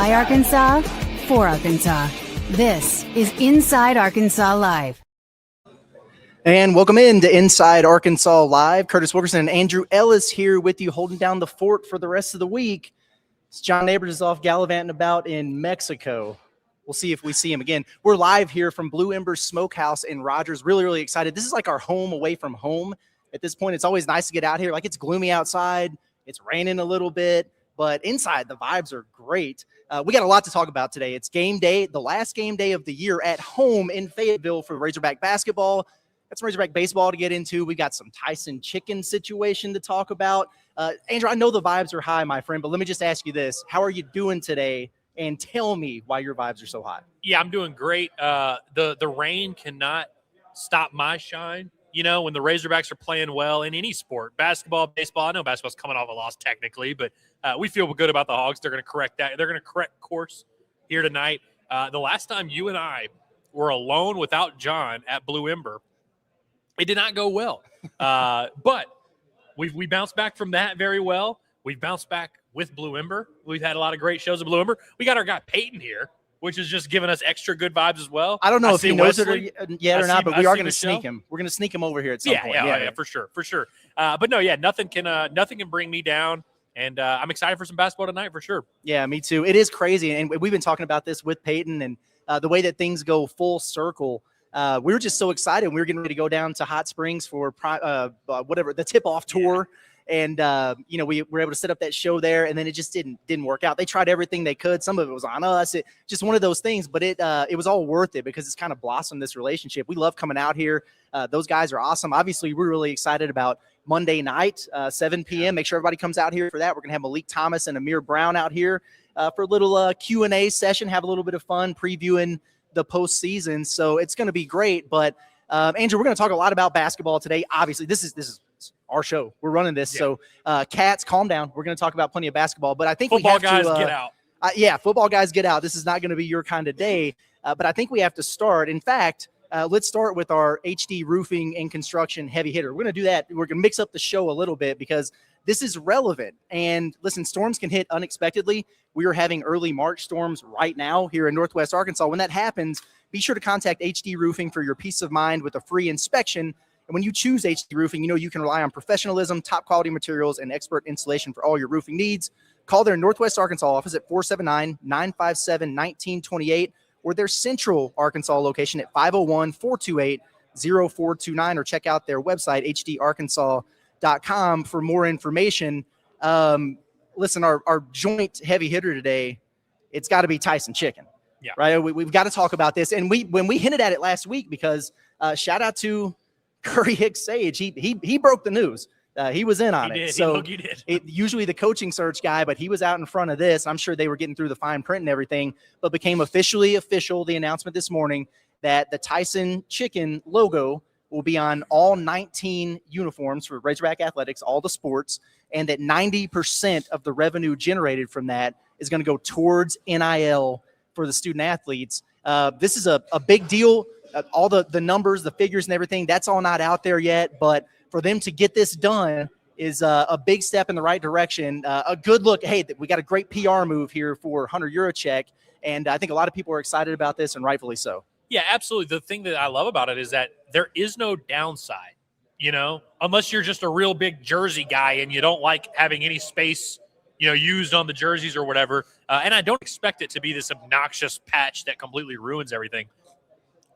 By Arkansas, for Arkansas. This is Inside Arkansas Live. And welcome in to Inside Arkansas Live. Curtis Wilkerson and Andrew Ellis here with you, holding down the fort for the rest of the week. John Neighbors is off gallivanting about in Mexico. We'll see if we see him again. We're live here from Blue Ember Smokehouse in Rogers. Really, really excited. This is like our home away from home. At this point, it's always nice to get out here. Like, it's gloomy outside. It's raining a little bit. But inside, the vibes are great. We got a lot to talk about today. It's game day, the last game day of the year at home in Fayetteville for Razorback basketball. Got some Razorback baseball to get into. We got some Tyson chicken situation to talk about. Andrew, I know the vibes are high, my friend, but let me just ask you this. How are you doing today? And tell me why your vibes are so high. Yeah, I'm doing great. The rain cannot stop my shine. You know, when the Razorbacks are playing well in any sport, basketball, baseball. I know basketball's coming off a loss technically, but we feel good about the Hogs. They're going to correct that. They're going to correct course here tonight. The last time you and I were alone without John at Blue Ember, it did not go well. But we bounced back from that very well. We've bounced back with Blue Ember. We've had a lot of great shows at Blue Ember. We got our guy Peyton here, which is just giving us extra good vibes as well. I don't know if he knows it yet or not, but we are going to sneak him. We're going to sneak him over here at some point. Yeah, for sure. But no, yeah, nothing can bring me down, and I'm excited for some basketball tonight for sure. Yeah, me too. It is crazy, and we've been talking about this with Peyton and the way that things go full circle. We were just so excited. We were getting ready to go down to Hot Springs for the tip-off tour. Yeah. And, we were able to set up that show there, and then it just didn't work out. They tried everything they could. Some of it was on us. It just one of those things, but it was all worth it because it's kind of blossomed this relationship. We love coming out here. Those guys are awesome. Obviously, we're really excited about Monday night, 7 p.m. Make sure everybody comes out here for that. We're going to have Malik Thomas and Amir Brown out here for a little Q&A session, have a little bit of fun previewing the postseason. So it's going to be great. But, Andrew, we're going to talk a lot about basketball today. Obviously, this is our show. We're running this. Yeah. So, Cats, calm down. We're going to talk about plenty of basketball, but I think football guys get out. Football guys get out. This is not going to be your kind of day, but I think we have to start. In fact, let's start with our HD roofing and construction heavy hitter. We're going to do that. We're going to mix up the show a little bit because this is relevant. And listen, storms can hit unexpectedly. We are having early March storms right now here in Northwest Arkansas. When that happens, be sure to contact HD Roofing for your peace of mind with a free inspection. And when you choose HD Roofing, you can rely on professionalism, top quality materials, and expert installation for all your roofing needs. Call their Northwest Arkansas office at 479-957-1928 or their Central Arkansas location at 501-428-0429 or check out their website, hdarkansas.com, for more information. Listen, our joint heavy hitter today, it's got to be Tyson Chicken. Yeah. Right? We've got to talk about this. And when we hinted at it last week, because shout out to Curry Hicks Sage, he broke the news. He was in on it. So he did. Usually the coaching search guy, but he was out in front of this. I'm sure they were getting through the fine print and everything, but became officially official the announcement this morning that the Tyson Chicken logo will be on all 19 uniforms for Razorback Athletics, all the sports, and that 90% of the revenue generated from that is going to go towards NIL for the student athletes. This is a big deal. All the numbers, the figures and everything, that's all not out there yet. But for them to get this done is a big step in the right direction. A good look. Hey, we got a great PR move here for Hunter Yurachek. And I think a lot of people are excited about this, and rightfully so. Yeah, absolutely. The thing that I love about it is that there is no downside, unless you're just a real big jersey guy and you don't like having any space, used on the jerseys or whatever. And I don't expect it to be this obnoxious patch that completely ruins everything.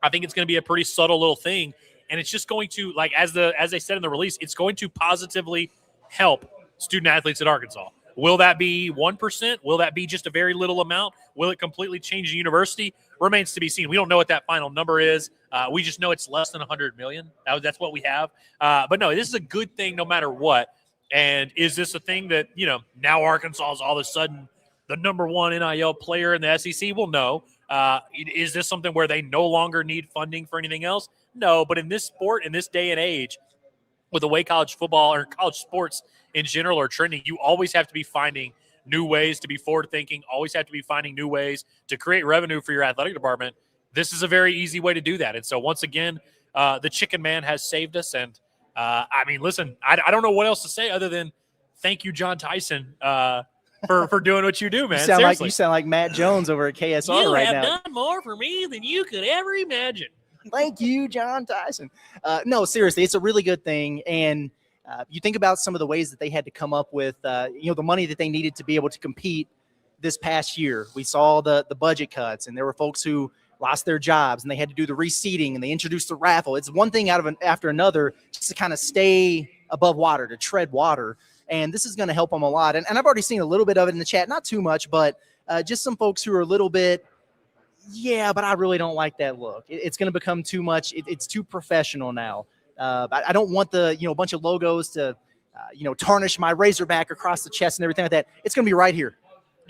I think it's going to be a pretty subtle little thing, and it's just going to, like as they said in the release, it's going to positively help student athletes at Arkansas. Will that be 1%? Will that be just a very little amount? Will it completely change the university? Remains to be seen. We don't know what that final number is. We just know it's less than $100 million. That's what we have. But no, this is a good thing no matter what. And is this a thing that, now Arkansas is all of a sudden the number one NIL player in the SEC? Well, no. Is this something where they no longer need funding for anything else? No, but in this sport, in this day and age, with the way college football or college sports in general are trending, you always have to be finding new ways to be forward-thinking, always have to be finding new ways to create revenue for your athletic department. This is a very easy way to do that. And so once again, the Chicken Man has saved us. And, listen, I don't know what else to say other than thank you, John Tyson. for doing what you do, man. You sound like Matt Jones over at KSR you right have now. done more for me than you could ever imagine. Thank you, John Tyson. No, seriously, it's a really good thing. And you think about some of the ways that they had to come up with, the money that they needed to be able to compete this past year. We saw the budget cuts, and there were folks who lost their jobs, and they had to do the reseeding, and they introduced the raffle. It's one thing after another just to kind of stay above water, to tread water. And this is going to help them a lot. And I've already seen a little bit of it in the chat, not too much, but just some folks who are a little bit, yeah, but I really don't like that look. It's going to become too much. It's too professional now. I don't want a bunch of logos to, tarnish my Razorback across the chest and everything like that. It's going to be right here,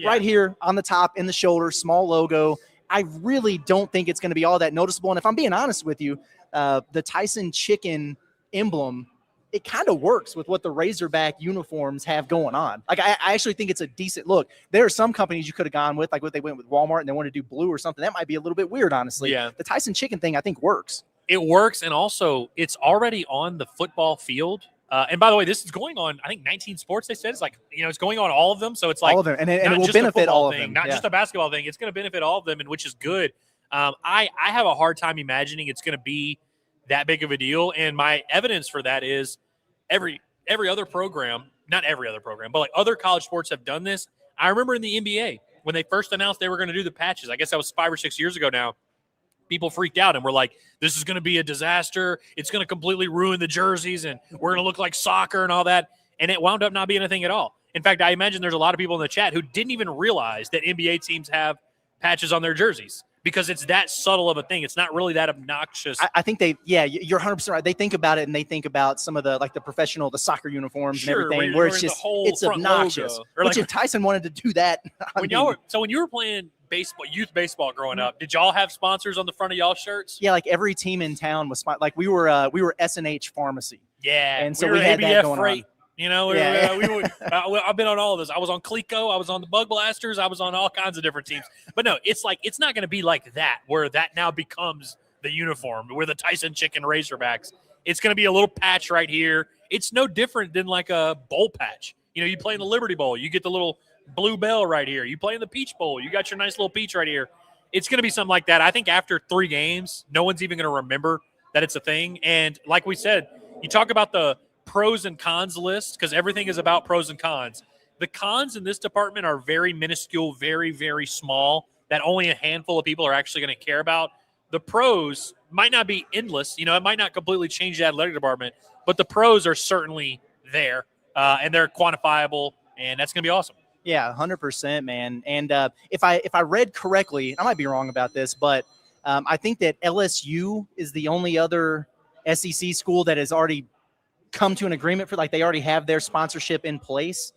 right here on the top, in the shoulder, small logo. I really don't think it's going to be all that noticeable. And if I'm being honest with you, the Tyson Chicken emblem, it kind of works with what the Razorback uniforms have going on. Like, I actually think it's a decent look. There are some companies you could have gone with, like what they went with Walmart, and they want to do blue or something. That might be a little bit weird, honestly. Yeah. The Tyson Chicken thing, I think, works. It works, and also it's already on the football field. And by the way, this is going on, I think, 19 sports, they said. It's like, it's going on all of them. So it's like all of them, and it will benefit all of them. Not just a basketball thing. It's going to benefit all of them, and which is good. I have a hard time imagining it's going to be that big of a deal. And my evidence for that is every other program, not every other program, but like other college sports have done this. I remember in the NBA when they first announced they were going to do the patches. I guess that was 5 or 6 years ago now. People freaked out and were like, this is going to be a disaster. It's going to completely ruin the jerseys, and we're going to look like soccer and all that. And it wound up not being a thing at all. In fact, I imagine there's a lot of people in the chat who didn't even realize that NBA teams have patches on their jerseys, because it's that subtle of a thing. It's not really that obnoxious. I think you're 100% right. They think about it, and they think about some of the professional, the soccer uniforms and everything, where it's just, it's obnoxious. Or which if Tyson wanted to do that. When you were playing baseball, youth baseball growing up, did y'all have sponsors on the front of y'all shirts? Yeah, like every team in town was like we were S&H Pharmacy. Yeah, and so we had ABF that going Freight. on. I've been on all of those. I was on Clico. I was on the Bug Blasters. I was on all kinds of different teams. But no, it's not going to be like that, where that now becomes the uniform, where the Tyson Chicken Razorbacks. It's going to be a little patch right here. It's no different than like a bowl patch. You play in the Liberty Bowl, you get the little blue bell right here. You play in the Peach Bowl, you got your nice little peach right here. It's going to be something like that. I think after 3 games, no one's even going to remember that it's a thing. And like we said, you talk about the pros and cons list, because everything is about pros and cons. The cons in this department are very minuscule, very, very small, that only a handful of people are actually going to care about. The pros might not be endless. It might not completely change the athletic department, but the pros are certainly there, and they're quantifiable, and that's going to be awesome. Yeah, 100%, man. And if I read correctly, I might be wrong about this, but I think that LSU is the only other SEC school that has already come to an agreement for, like, they already have their sponsorship in place.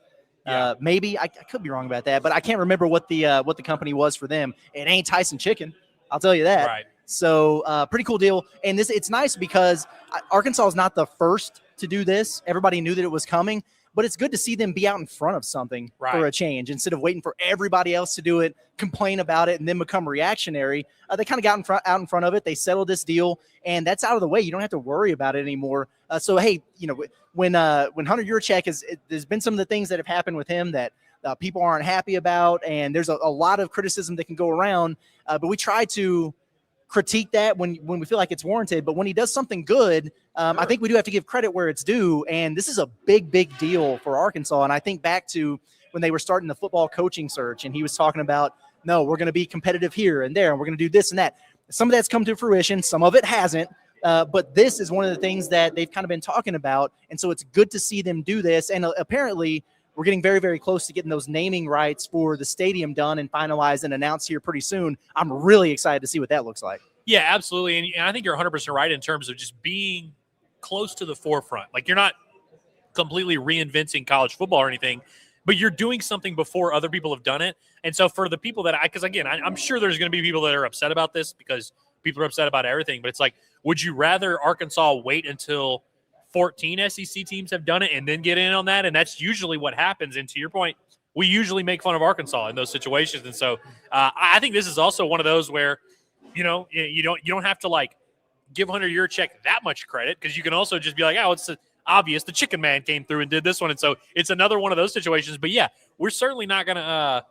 Yeah. Maybe I could be wrong about that, but I can't remember what the company was for them. It ain't Tyson Chicken, I'll tell you that. Right. So pretty cool deal. And it's nice because Arkansas is not the first to do this. Everybody knew that it was coming, but it's good to see them be out in front of something for a change, instead of waiting for everybody else to do it, complain about it, and then become reactionary. They kind of got out in front of it. They settled this deal, and that's out of the way. You don't have to worry about it anymore. So hey, when Hunter Yurachek there's been some of the things that have happened with him that people aren't happy about, and there's a lot of criticism that can go around. But we try to critique that when we feel like it's warranted. But when he does something good, I think we do have to give credit where it's due. And this is a big deal for Arkansas. And I think back to when they were starting the football coaching search, and he was talking about, no, we're going to be competitive here and there, and we're going to do this and that. Some of that's come to fruition. Some of it hasn't. But this is one of the things that they've kind of been talking about. And so it's good to see them do this. And apparently we're getting very, very close to getting those naming rights for the stadium done and finalized and announced here pretty soon. I'm really excited to see what that looks like. Yeah, absolutely. And I think you're 100% right in terms of just being close to the forefront. Like, you're not completely reinventing college football or anything, but you're doing something before other people have done it. And so for the people that because again, I'm sure there's going to be people that are upset about this, because people are upset about everything, but it's like, would you rather Arkansas wait until 14 SEC teams have done it and then get in on that? And that's usually what happens. And to your point, we usually make fun of Arkansas in those situations. And so I think this is also one of those where, you don't have to like give Hunter Yurachek that much credit, because you can also just be like, oh, obvious. The Chicken Man came through and did this one, and so it's another one of those situations. But yeah, we're certainly not gonna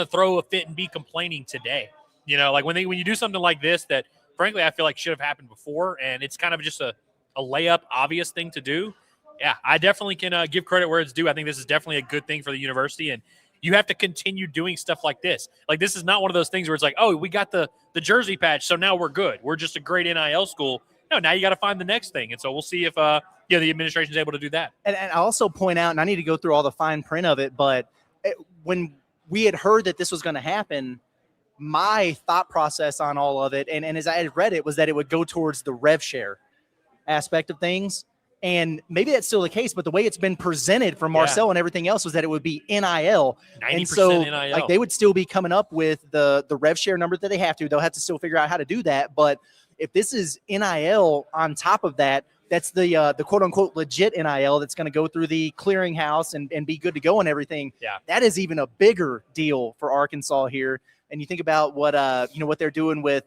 throw a fit and be complaining today. Like when you do something like this that frankly I feel like should have happened before, and it's kind of just a layup, obvious thing to do. Yeah, I definitely can give credit where it's due. I think this is definitely a good thing for the university, and you have to continue doing stuff like this. Like, this is not one of those things where it's like, oh, we got the jersey patch, so now we're good. We're just a great NIL school. No, now you got to find the next thing. And so we'll see if the administration is able to do that. And I also point out, and I need to go through all the fine print of it, but when we had heard that this was going to happen, my thought process on all of it, and as I had read it, was that it would go towards the rev share aspect of things. And maybe that's still the case, but the way it's been presented from Marcel and everything else was that it would be NIL. 90% and so, NIL. like, they would still be coming up with the rev share number that they have to. They'll have to still figure out how to do that. But if this is NIL on top of that, that's the quote unquote legit NIL that's going to go through the clearinghouse and be good to go and everything. Yeah, that is even a bigger deal for Arkansas here. And you think about what what they're doing with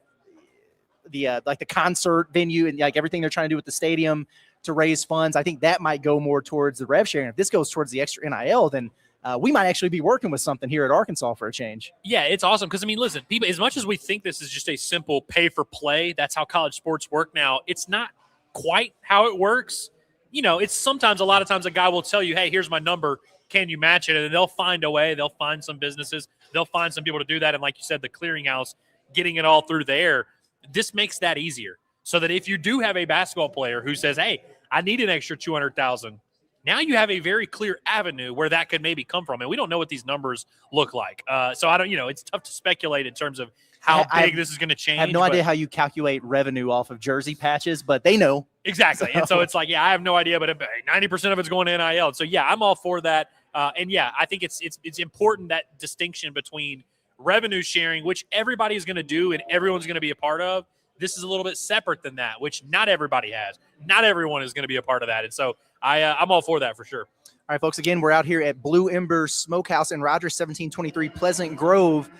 the like the concert venue and like everything they're trying to do with the stadium to raise funds. I think that might go more towards the rev sharing. If this goes towards the extra NIL, then we might actually be working with something here at Arkansas for a change. Yeah, it's awesome because, I mean, listen, people, as much as we think this is just a simple pay for play, that's how college sports work now, it's not quite how it works. It's sometimes, a lot of times, a guy will tell you, hey, here's my number, can you match it? And they'll find a way. They'll find some businesses. They'll find some people to do that. And like you said, the clearinghouse, getting it all through there, this makes that easier. So that if you do have a basketball player who says, hey, I need an extra $200,000, now you have a very clear avenue where that could maybe come from. And we don't know what these numbers look like. So I don't, it's tough to speculate in terms of how big this is going to change. I have no idea how you calculate revenue off of jersey patches, but they know. Exactly. So. And so it's like, yeah, I have no idea, but 90% of it's going to NIL. So yeah, I'm all for that. And yeah, I think it's important, that distinction between revenue sharing, which everybody is going to do and everyone's going to be a part of. This is a little bit separate than that, which not everybody has. Not everyone is going to be a part of that. And so I'm all for that for sure. All right, folks, again, we're out here at Blue Ember Smokehouse in Rogers, 1723 Pleasant Grove.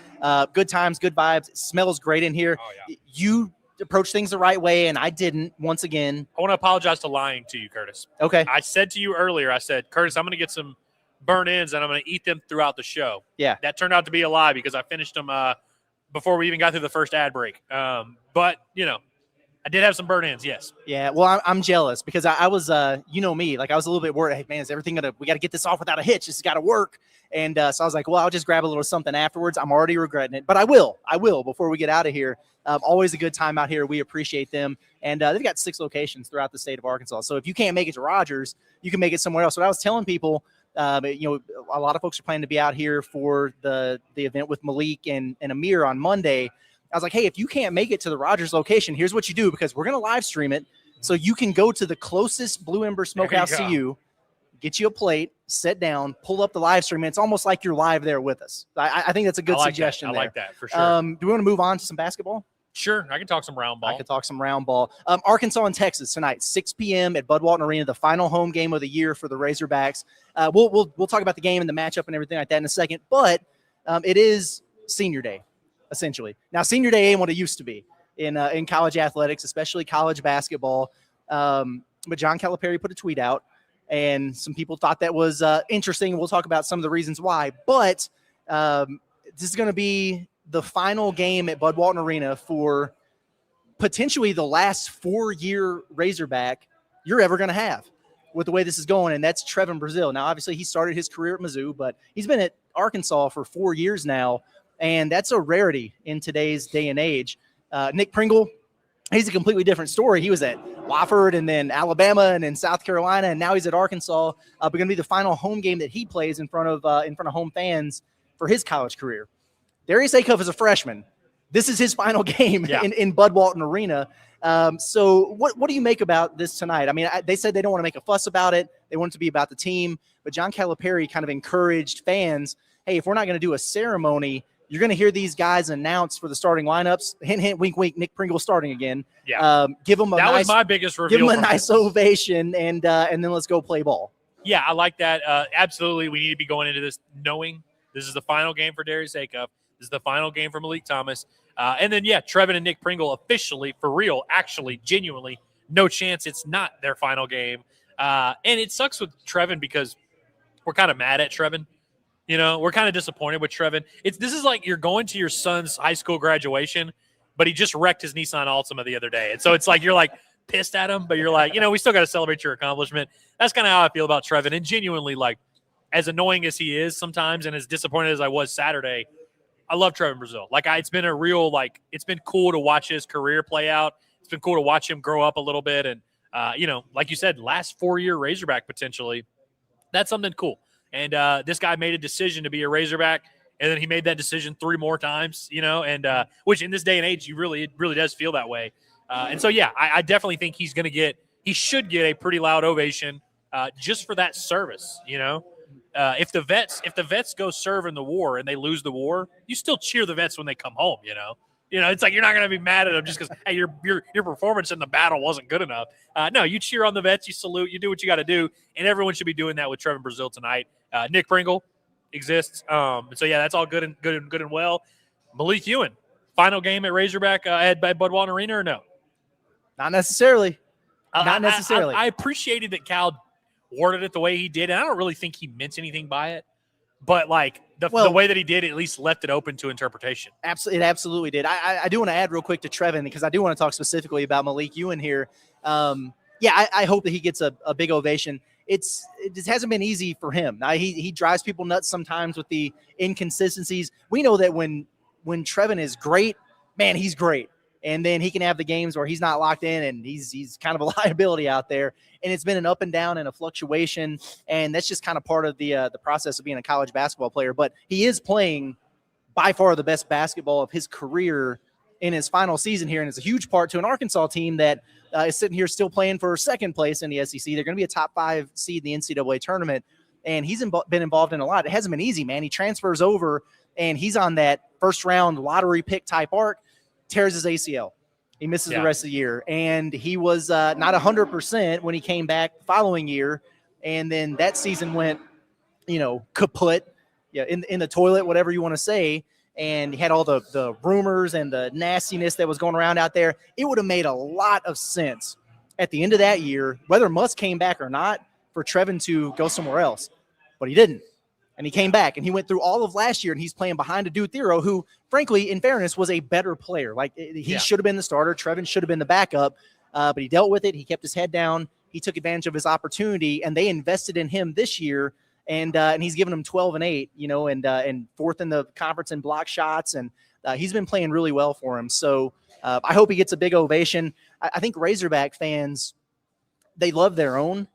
Good times, good vibes. It smells great in here. Oh, yeah. You approached things the right way, and I didn't, once again. I want to apologize to lying to you, Curtis. Okay. I said to you earlier, I said, Curtis, I'm going to get some burn-ins, and I'm going to eat them throughout the show. Yeah. That turned out to be a lie because I finished them before we even got through the first ad break. But, I did have some burn-ins, yes. Yeah, well, I'm jealous because I was, me, like I was a little bit worried. Hey, man, is everything we got to get this off without a hitch. This has got to work. And so I was like, well, I'll just grab a little something afterwards. I'm already regretting it, but I will before we get out of here. Always a good time out here. We appreciate them. And they've got 6 locations throughout the state of Arkansas. So if you can't make it to Rogers, you can make it somewhere else. What I was telling people, a lot of folks are planning to be out here for the event with Malik and Amir on Monday. I was like, hey, if you can't make it to the Rogers location, here's what you do, because we're going to live stream it. So you can go to the closest Blue Ember Smokehouse to you, get you a plate, sit down, pull up the live stream. And it's almost like you're live there with us. I think that's a good suggestion. I like that for sure. Do we want to move on to some basketball? Sure. I can talk some round ball. I can talk some round ball. Arkansas and Texas tonight, 6 p.m. at Bud Walton Arena, the final home game of the year for the Razorbacks. We'll talk about the game and the matchup and everything like that in a second. But it is senior day, essentially. Now, senior day ain't what it used to be in college athletics, especially college basketball. But John Calipari put a tweet out, and some people thought that was interesting. We'll talk about some of the reasons why. But this is going to be the final game at Bud Walton Arena for potentially the last 4-year Razorback you're ever going to have with the way this is going, and that's Trevin Brazile. Now, obviously, he started his career at Mizzou, but he's been at Arkansas for 4 years now, and that's a rarity in today's day and age. Nick Pringle, he's a completely different story. He was at Wofford and then Alabama and then South Carolina, and now he's at Arkansas. But going to be the final home game that he plays in front of home fans for his college career. Darius Acuff is a freshman. This is his final game in Bud Walton Arena. So what do you make about this tonight? I mean, they said they don't want to make a fuss about it. They want it to be about the team. But John Calipari kind of encouraged fans, hey, if we're not going to do a ceremony, you're going to hear these guys announce for the starting lineups. Hint, hint, wink, wink, Nick Pringle starting again. Yeah. Give them that was my biggest reveal. Give them a nice ovation, and then let's go play ball. Yeah, I like that. Absolutely, we need to be going into this knowing this is the final game for Darius Acuff. This is the final game for Malik Thomas. And then, Trevin and Nick Pringle officially, for real, actually, genuinely, no chance it's not their final game. And it sucks with Trevin because we're kind of mad at Trevin. You know, we're kind of disappointed with Trevin. This is like you're going to your son's high school graduation, but he just wrecked his Nissan Altima the other day. And so it's like you're like pissed at him, but you're like, we still got to celebrate your accomplishment. That's kind of how I feel about Trevin. And genuinely, like, as annoying as he is sometimes and as disappointed as I was Saturday, I love Trevin Brazil. Like, it's been a real, like, it's been cool to watch his career play out. It's been cool to watch him grow up a little bit. And, like you said, last 4-year Razorback potentially. That's something cool. And this guy made a decision to be a Razorback, and then he made that decision 3 more times, and which in this day and age, it really does feel that way. And so, yeah, I definitely think he should get a pretty loud ovation just for that service, If the vets go serve in the war and they lose the war, you still cheer the vets when they come home, it's like you're not going to be mad at them just because, hey, your performance in the battle wasn't good enough. No, you cheer on the vets, you salute, you do what you got to do, and everyone should be doing that with Trevin Brazil tonight. Nick Pringle exists, so yeah, that's all good and well. Malik Ewan, final game at Razorback at Budwalter Arena or no? Not necessarily. Not necessarily. I appreciated that Cal worded it the way he did, and I don't really think he meant anything by it. But, like, the way that he did at least left it open to interpretation. It absolutely did. I do want to add real quick to Trevin because I do want to talk specifically about Malik Ewan here. I hope that he gets a big ovation. It just hasn't been easy for him. Now, he drives people nuts sometimes with the inconsistencies. We know that when Trevin is great, man, he's great. And then he can have the games where he's not locked in and he's kind of a liability out there. And it's been an up and down and a fluctuation. And that's just kind of part of the process of being a college basketball player. But he is playing by far the best basketball of his career in his final season here. And it's a huge part to an Arkansas team that is sitting here still playing for second place in the SEC. They're going to be a top 5 seed in the NCAA tournament. And he's been involved in a lot. It hasn't been easy, man. He transfers over and he's on that first round lottery pick type arc. Tears his ACL. He misses the rest of the year. And he was not 100% when he came back the following year. And then that season went, kaput, in the toilet, whatever you want to say. And he had all the rumors and the nastiness that was going around out there. It would have made a lot of sense at the end of that year, whether Musk came back or not, for Trevin to go somewhere else. But he didn't. And he came back, and he went through all of last year, and he's playing behind a dude, Thero, who, frankly, in fairness, was a better player. Like, he should have been the starter. Trevin should have been the backup, but he dealt with it. He kept his head down. He took advantage of his opportunity, and they invested in him this year, and he's given them 12 and 8, and fourth in the conference in block shots, and he's been playing really well for him. So I hope he gets a big ovation. I think Razorback fans, they love their own,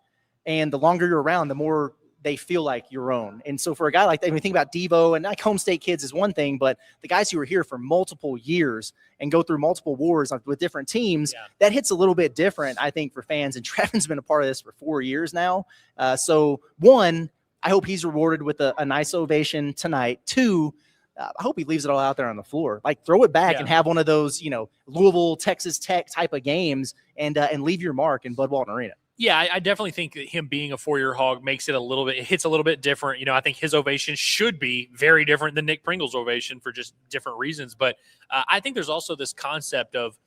and the longer you're around, the more they feel like your own. And so for a guy like that, when you think about Devo and like home state kids is one thing, but the guys who are here for multiple years and go through multiple wars with different teams, that hits a little bit different, I think, for fans. And Trevin's been a part of this for 4 years now. So one, I hope he's rewarded with a nice ovation tonight. 2, I hope he leaves it all out there on the floor. Like, throw it back and have one of those, Louisville, Texas Tech type of games and leave your mark in Bud Walton Arena. Yeah, I definitely think that him being a 4-year Hog makes it hits a little bit different. I think his ovation should be very different than Nick Pringle's ovation for just different reasons. But I think there's also this concept of,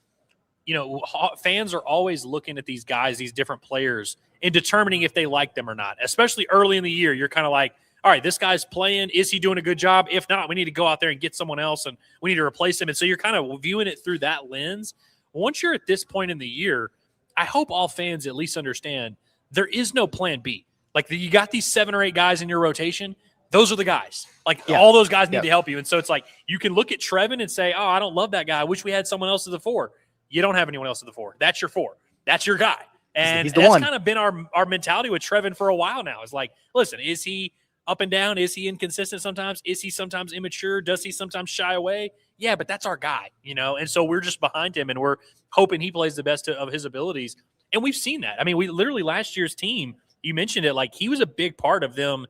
fans are always looking at these guys, these different players, and determining if they like them or not. Especially early in the year, you're kind of like, all right, this guy's playing. Is he doing a good job? If not, we need to go out there and get someone else, and we need to replace him. And so you're kind of viewing it through that lens. Once you're at this point in the year, I hope all fans at least understand there is no plan B. Like, you got these 7 or 8 guys in your rotation. Those are the guys. Like, all those guys need to help you. And so it's like you can look at Trevin and say, oh, I don't love that guy. I wish we had someone else at the 4. You don't have anyone else at the 4. That's your 4. That's your guy. And that's kind of been our mentality with Trevin for a while now. It's like, listen, is he up and down? Is he inconsistent sometimes? Is he sometimes immature? Does he sometimes shy away? Yeah, but that's our guy, And so we're just behind him, and we're hoping he plays the best of his abilities. And we've seen that. I mean, we literally last year's team, you mentioned it, like he was a big part of them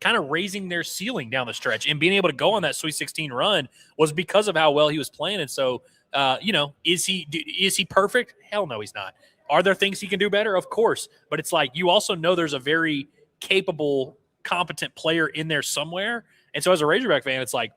kind of raising their ceiling down the stretch and being able to go on that Sweet 16 run was because of how well he was playing. And so, is he perfect? Hell no, he's not. Are there things he can do better? Of course. But it's like you also know there's a very capable, competent player in there somewhere. And so as a Razorback fan, it's like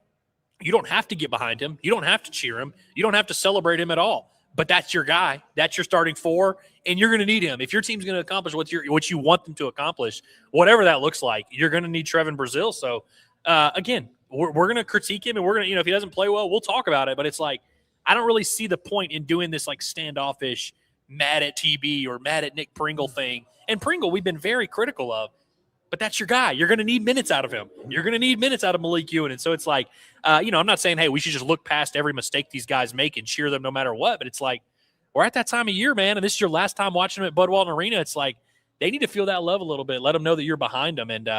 you don't have to get behind him. You don't have to cheer him. You don't have to celebrate him at all. but that's your guy. That's your starting 4, and you're going to need him. If your team's going to accomplish what you want them to accomplish, whatever that looks like, you're going to need Trevin Brazile. So, again, we're going to critique him, and we're going to, if he doesn't play well, we'll talk about it. But it's like, I don't really see the point in doing this like standoffish, mad at TB or mad at Nick Pringle thing. And Pringle, we've been very critical of, but that's your guy. You're going to need minutes out of him. You're going to need minutes out of Malik Ewan. And so it's like, I'm not saying, hey, we should just look past every mistake these guys make and cheer them no matter what. But it's like, we're at that time of year, man, and this is your last time watching them at Bud Walton Arena. It's like they need to feel that love a little bit. Let them know that you're behind them. And,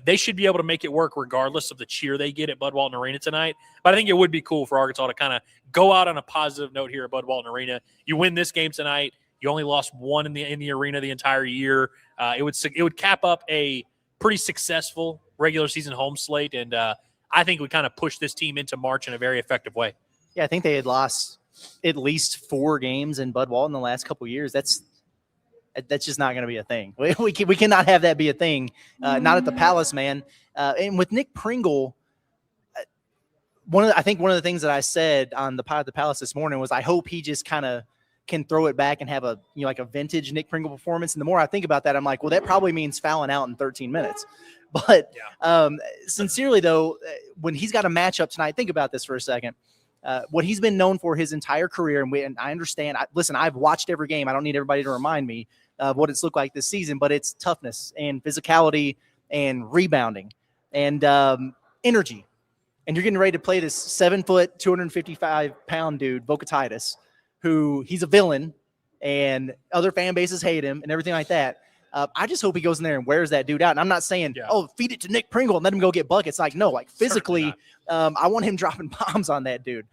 they should be able to make it work regardless of the cheer they get at Bud Walton Arena tonight. But I think it would be cool for Arkansas to kind of go out on a positive note here at Bud Walton Arena. You win this game tonight. You only lost 1 in the arena the entire year. It would cap up a pretty successful regular season home slate, and I think we kind of pushed this team into March in a very effective way. Yeah, I think they had lost at least 4 games in Bud Walton the last couple of years. That's just not going to be a thing. We cannot have that be a thing. Not at the Palace, man. And with Nick Pringle, one of the things that I said on the pod at the Palace this morning was I hope he just kind of can throw it back and have a like a vintage Nick Pringle performance. And the more I think about that, I'm like, well, that probably means fouling out in 13 minutes. But sincerely, though, when he's got a matchup tonight, think about this for a second. What he's been known for his entire career, and I understand. Listen, I've watched every game. I don't need everybody to remind me of what it's looked like this season, but it's toughness and physicality and rebounding and energy. And you're getting ready to play this 7-foot, 255-pound dude, Vocatitis, who he's a villain and other fan bases hate him and everything like that. I just hope he goes in there and wears that dude out. And I'm not saying, feed it to Nick Pringle and let him go get buckets. Like, no, like physically, I want him dropping bombs on that dude.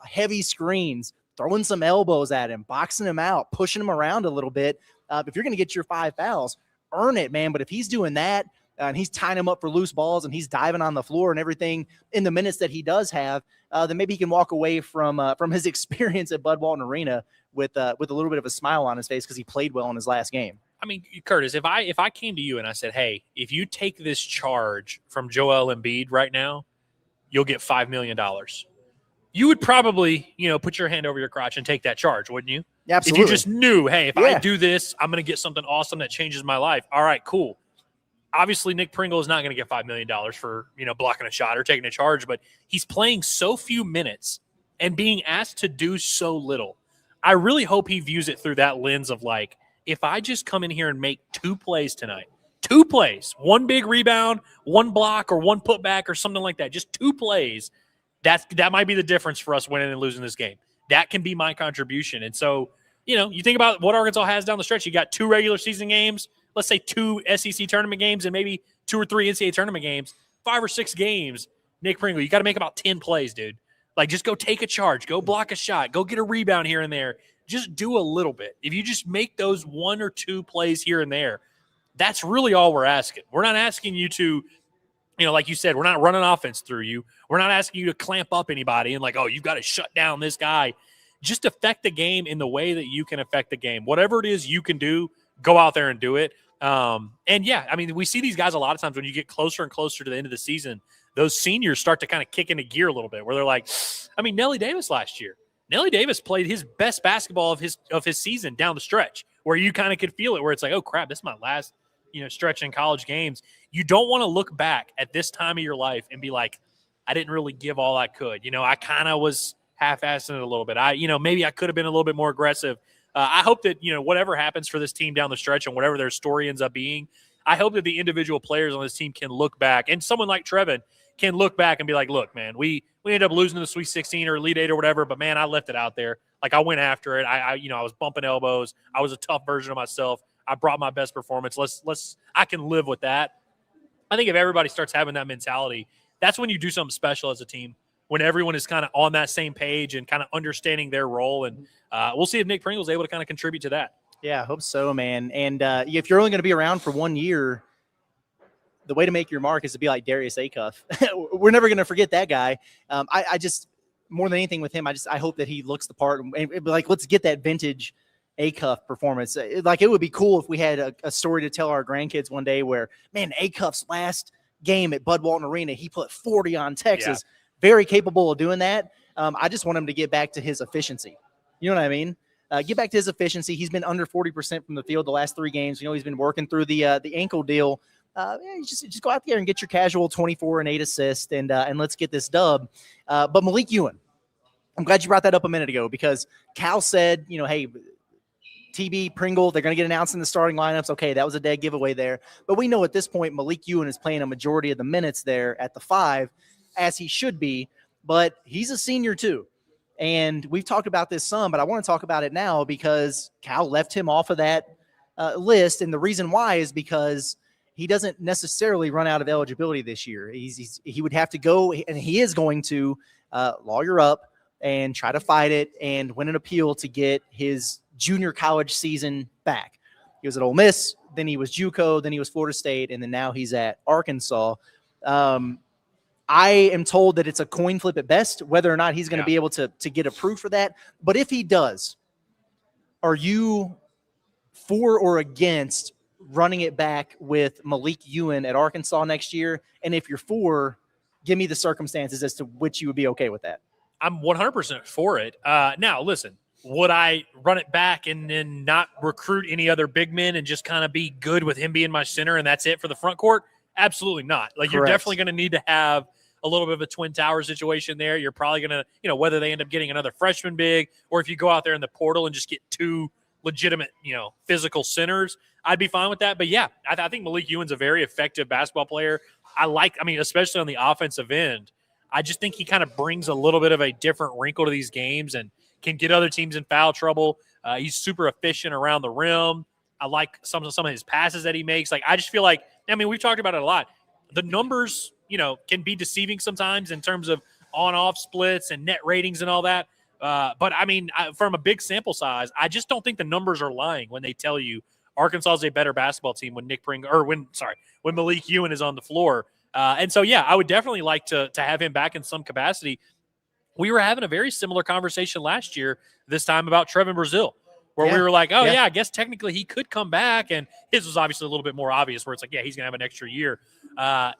Heavy screens, throwing some elbows at him, boxing him out, pushing him around a little bit. If you're going to get your 5 fouls, earn it, man. But if he's doing that and he's tying him up for loose balls and he's diving on the floor and everything in the minutes that he does have, then maybe he can walk away from his experience at Bud Walton Arena with a little bit of a smile on his face because he played well in his last game. I mean, Curtis, if I came to you and I said, hey, if you take this charge from Joel Embiid right now, you'll get $5 million. You would probably, put your hand over your crotch and take that charge, wouldn't you? Yeah, absolutely. If you just knew, hey, if I do this, I'm going to get something awesome that changes my life. All right, cool. Obviously, Nick Pringle is not going to get $5 million for, blocking a shot or taking a charge, but he's playing so few minutes and being asked to do so little. I really hope he views it through that lens of like, if I just come in here and make 2 plays tonight, 2 plays, 1 big rebound, 1 block, or 1 putback or something like that, just 2 plays, that might be the difference for us winning and losing this game. That can be my contribution. And so, you think about what Arkansas has down the stretch. You got 2 regular season games, let's say 2 SEC tournament games, and maybe 2 or 3 NCAA tournament games, 5 or 6 games. Nick Pringle, you got to make about 10 plays, dude. Like, just go take a charge, go block a shot, go get a rebound here and there. Just do a little bit. If you just make those 1 or 2 plays here and there, that's really all we're asking. We're not asking you to, like you said, we're not running offense through you. We're not asking you to clamp up anybody and like, oh, you've got to shut down this guy. Just affect the game in the way that you can affect the game. Whatever it is you can do, go out there and do it. We see these guys a lot of times when you get closer and closer to the end of the season, those seniors start to kind of kick into gear a little bit where they're like, Nelly Davis last year. Nelly Davis played his best basketball of his season down the stretch where you kind of could feel it where it's like, oh, crap, this is my last, stretch in college games. You don't want to look back at this time of your life and be like, I didn't really give all I could. I kind of was half-assing it a little bit. Maybe I could have been a little bit more aggressive. I hope that, whatever happens for this team down the stretch and whatever their story ends up being, I hope that the individual players on this team can look back and someone like Trevin can look back and be like, look, man, we ended up losing the Sweet 16 or Elite 8 or whatever, but, man, I left it out there. Like, I went after it. I was bumping elbows. I was a tough version of myself. I brought my best performance. I can live with that. I think if everybody starts having that mentality, that's when you do something special as a team, when everyone is kind of on that same page and kind of understanding their role. And we'll see if Nick Pringle is able to kind of contribute to that. Yeah, I hope so, man. And if you're only going to be around for 1 year, the way to make your mark is to be like Darius Acuff. We're never going to forget that guy. I just, more than anything with him, I hope that he looks the part and be like, let's get that vintage Acuff performance. It would be cool if we had a story to tell our grandkids one day where, man, Acuff's last game at Bud Walton Arena, he put 40 on Texas. Yeah. Very capable of doing that. I just want him to get back to his efficiency. You know what I mean? Get back to his efficiency. He's been under 40% from the field the last 3 games. You know, he's been working through the ankle deal. Just go out there and get your casual 24 and 8 assists, and let's get this dub. But Malik Ewan, I'm glad you brought that up a minute ago, because Cal said, you know, hey, TB, Pringle, they're going to get announced in the starting lineups. Okay, that was a dead giveaway there. But we know at this point Malik Ewan is playing a majority of the minutes there at the 5, as he should be. But he's a senior too. And we've talked about this some, but I want to talk about it now because Cal left him off of that list. And the reason why is because he doesn't necessarily run out of eligibility this year. He would have to go, and he is going to lawyer up and try to fight it and win an appeal to get his junior college season back. He was at Ole Miss, then he was JUCO, then he was Florida State, and then now he's at Arkansas. I am told that it's a coin flip at best, whether or not he's going to be able to get approved for that. But if he does, are you for or against running it back with Malik Ewan at Arkansas next year? And if you're for, give me the circumstances as to which you would be okay with that. I'm 100% for it. Now, listen, would I run it back and then not recruit any other big men and just kind of be good with him being my center and that's it for the front court? Absolutely not. Like, you're definitely going to need to have a little bit of a Twin Tower situation there. You're probably going to, you know, whether they end up getting another freshman big or if you go out there in the portal and just get 2 legitimate, you know, physical centers, I'd be fine with that. But yeah, I think Malik Ewan's a very effective basketball player. Especially on the offensive end, I just think he kind of brings a little bit of a different wrinkle to these games and can get other teams in foul trouble. He's super efficient around the rim. I like some of his passes that he makes. Like, I just feel like, I mean, we've talked about it a lot. The numbers, you know, can be deceiving sometimes in terms of on-off splits and net ratings and all that. But I mean, from a big sample size, I just don't think the numbers are lying when they tell you Arkansas is a better basketball team when when Malik Ewan is on the floor. And so, yeah, I would definitely like to have him back in some capacity. We were having a very similar conversation last year, this time about Trevin Brazil, where we were like, I guess technically he could come back. And his was obviously a little bit more obvious, where it's like, yeah, he's going to have an extra year.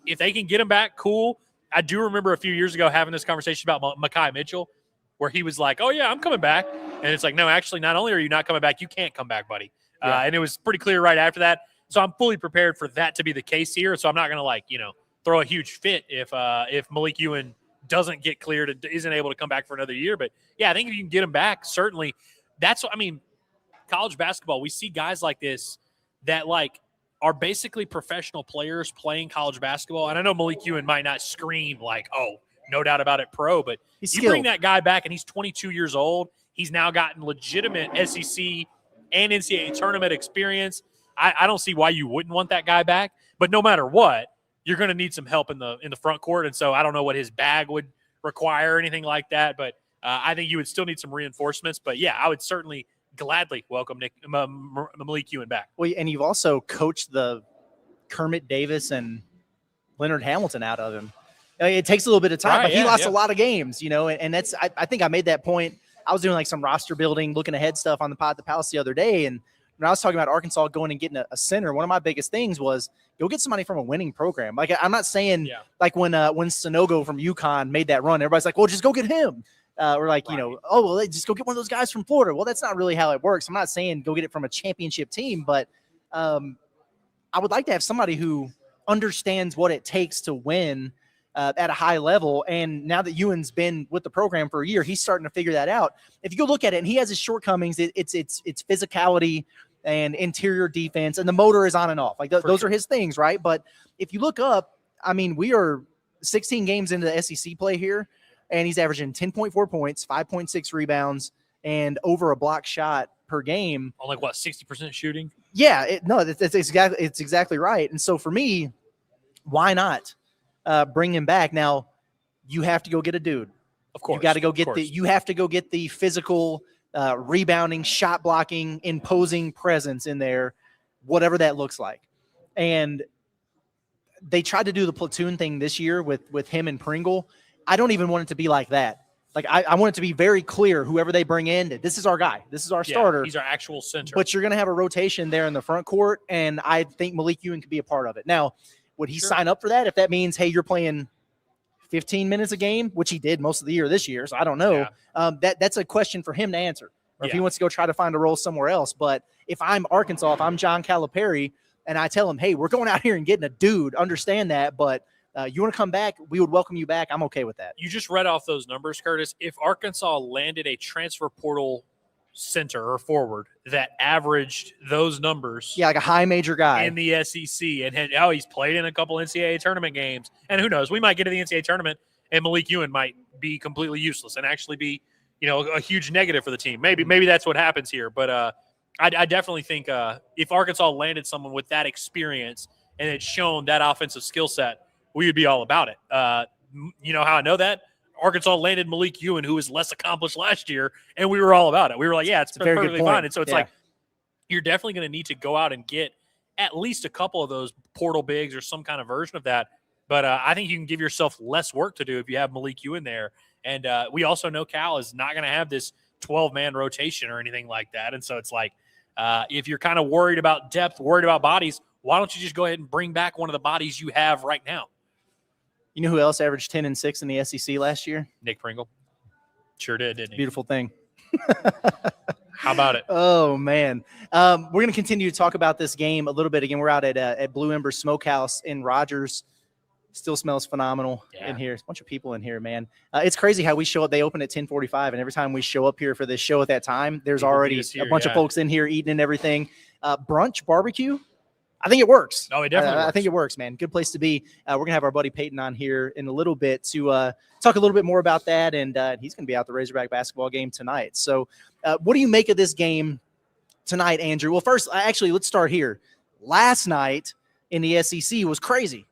If they can get him back, cool. I do remember a few years ago having this conversation about Mekhi Mitchell, where he was like, oh, yeah, I'm coming back. And it's like, no, actually, not only are you not coming back, you can't come back, buddy. And it was pretty clear right after that. So I'm fully prepared for that to be the case here. So I'm not going to, throw a huge fit if Malik Ewan doesn't get cleared and isn't able to come back for another year. But, yeah, I think if you can get him back, certainly that's what – I mean, college basketball, we see guys like this that, are basically professional players playing college basketball. And I know Malik Ewan might not scream like, oh, no doubt about it, pro, but you bring that guy back and he's 22 years old. He's now gotten legitimate SEC and NCAA tournament experience. I don't see why you wouldn't want that guy back. But no matter what, you're going to need some help in the front court. And so I don't know what his bag would require or anything like that. But I think you would still need some reinforcements. But, yeah, I would certainly gladly welcome Malik Ewan back. Well, and you've also coached the Kermit Davis and Leonard Hamilton out of him. It takes a little bit of time, but he lost a lot of games, and that's, I think I made that point. I was doing some roster building, looking ahead stuff on the Pod the Palace the other day. And when I was talking about Arkansas going and getting a center, one of my biggest things was go get somebody from a winning program. I'm not saying when Sonogo from UConn made that run, everybody's like, well, just go get him. Just go get one of those guys from Florida. Well, that's not really how it works. I'm not saying go get it from a championship team, but I would like to have somebody who understands what it takes to win at a high level. And now that Ewan's been with the program for a year, he's starting to figure that out. If you go look at it, and he has his shortcomings, it's physicality and interior defense, and the motor is on and off. Those are his things, right? But if you look up, I mean, we are 16 games into the SEC play here, and he's averaging 10.4 points, 5.6 rebounds, and over a block shot per game. On 60% shooting? Yeah, it's exactly right. And so for me, why not bring him back? Now, you have to go get a dude. Of course. You got to go get you have to go get the physical, rebounding, shot blocking, imposing presence in there, whatever that looks like. And they tried to do the platoon thing this year with him and Pringle. I don't even want it to be like that. I want it to be very clear, whoever they bring in, that this is our guy. This is our starter. He's our actual center. But you're going to have a rotation there in the front court, and I think Malik Ewan could be a part of it. Now, would he sign up for that if that means, hey, you're playing 15 minutes a game, which he did most of the year this year, so I don't know. That's a question for him to answer. or if he wants to go try to find a role somewhere else. But if I'm Arkansas, if I'm John Calipari, and I tell him, hey, we're going out here and getting a dude, understand that, but you want to come back, we would welcome you back. I'm okay with that. You just read off those numbers, Curtis. If Arkansas landed a transfer portal center or forward that averaged those numbers, like a high major guy in the SEC, and he's played in a couple NCAA tournament games, and who knows, we might get to the NCAA tournament and Malik Ewan might be completely useless and actually be, a huge negative for the team. Maybe that's what happens here, but I definitely think if Arkansas landed someone with that experience and had shown that offensive skill set, we would be all about it. You know how I know that? Arkansas landed Malik Ewan, who was less accomplished last year, and we were all about it. We were like, yeah, it's perfectly fine. And so it's like you're definitely going to need to go out and get at least a couple of those portal bigs or some kind of version of that. But I think you can give yourself less work to do if you have Malik Ewan there. And we also know Cal is not going to have this 12-man rotation or anything like that. And so it's like if you're kind of worried about depth, worried about bodies, why don't you just go ahead and bring back one of the bodies you have right now? You know who else averaged 10-6 in the SEC last year? Nick Pringle. Sure did, didn't he? Beautiful thing. How about it? Oh, man. We're going to continue to talk about this game a little bit. Again, we're out at Blue Ember Smokehouse in Rogers. Still smells phenomenal in here. There's a bunch of people in here, man. It's crazy how we show up. They open at 10:45, and every time we show up here for this show at that time, there's people already a bunch of folks in here eating and everything. Brunch barbecue. I think it works. No, it definitely works. I think it works, man. Good place to be. We're going to have our buddy Peyton on here in a little bit to talk a little bit more about that, and he's going to be out the Razorback basketball game tonight. So what do you make of this game tonight, Andrew? Well, first, actually, let's start here. Last night in the SEC was crazy.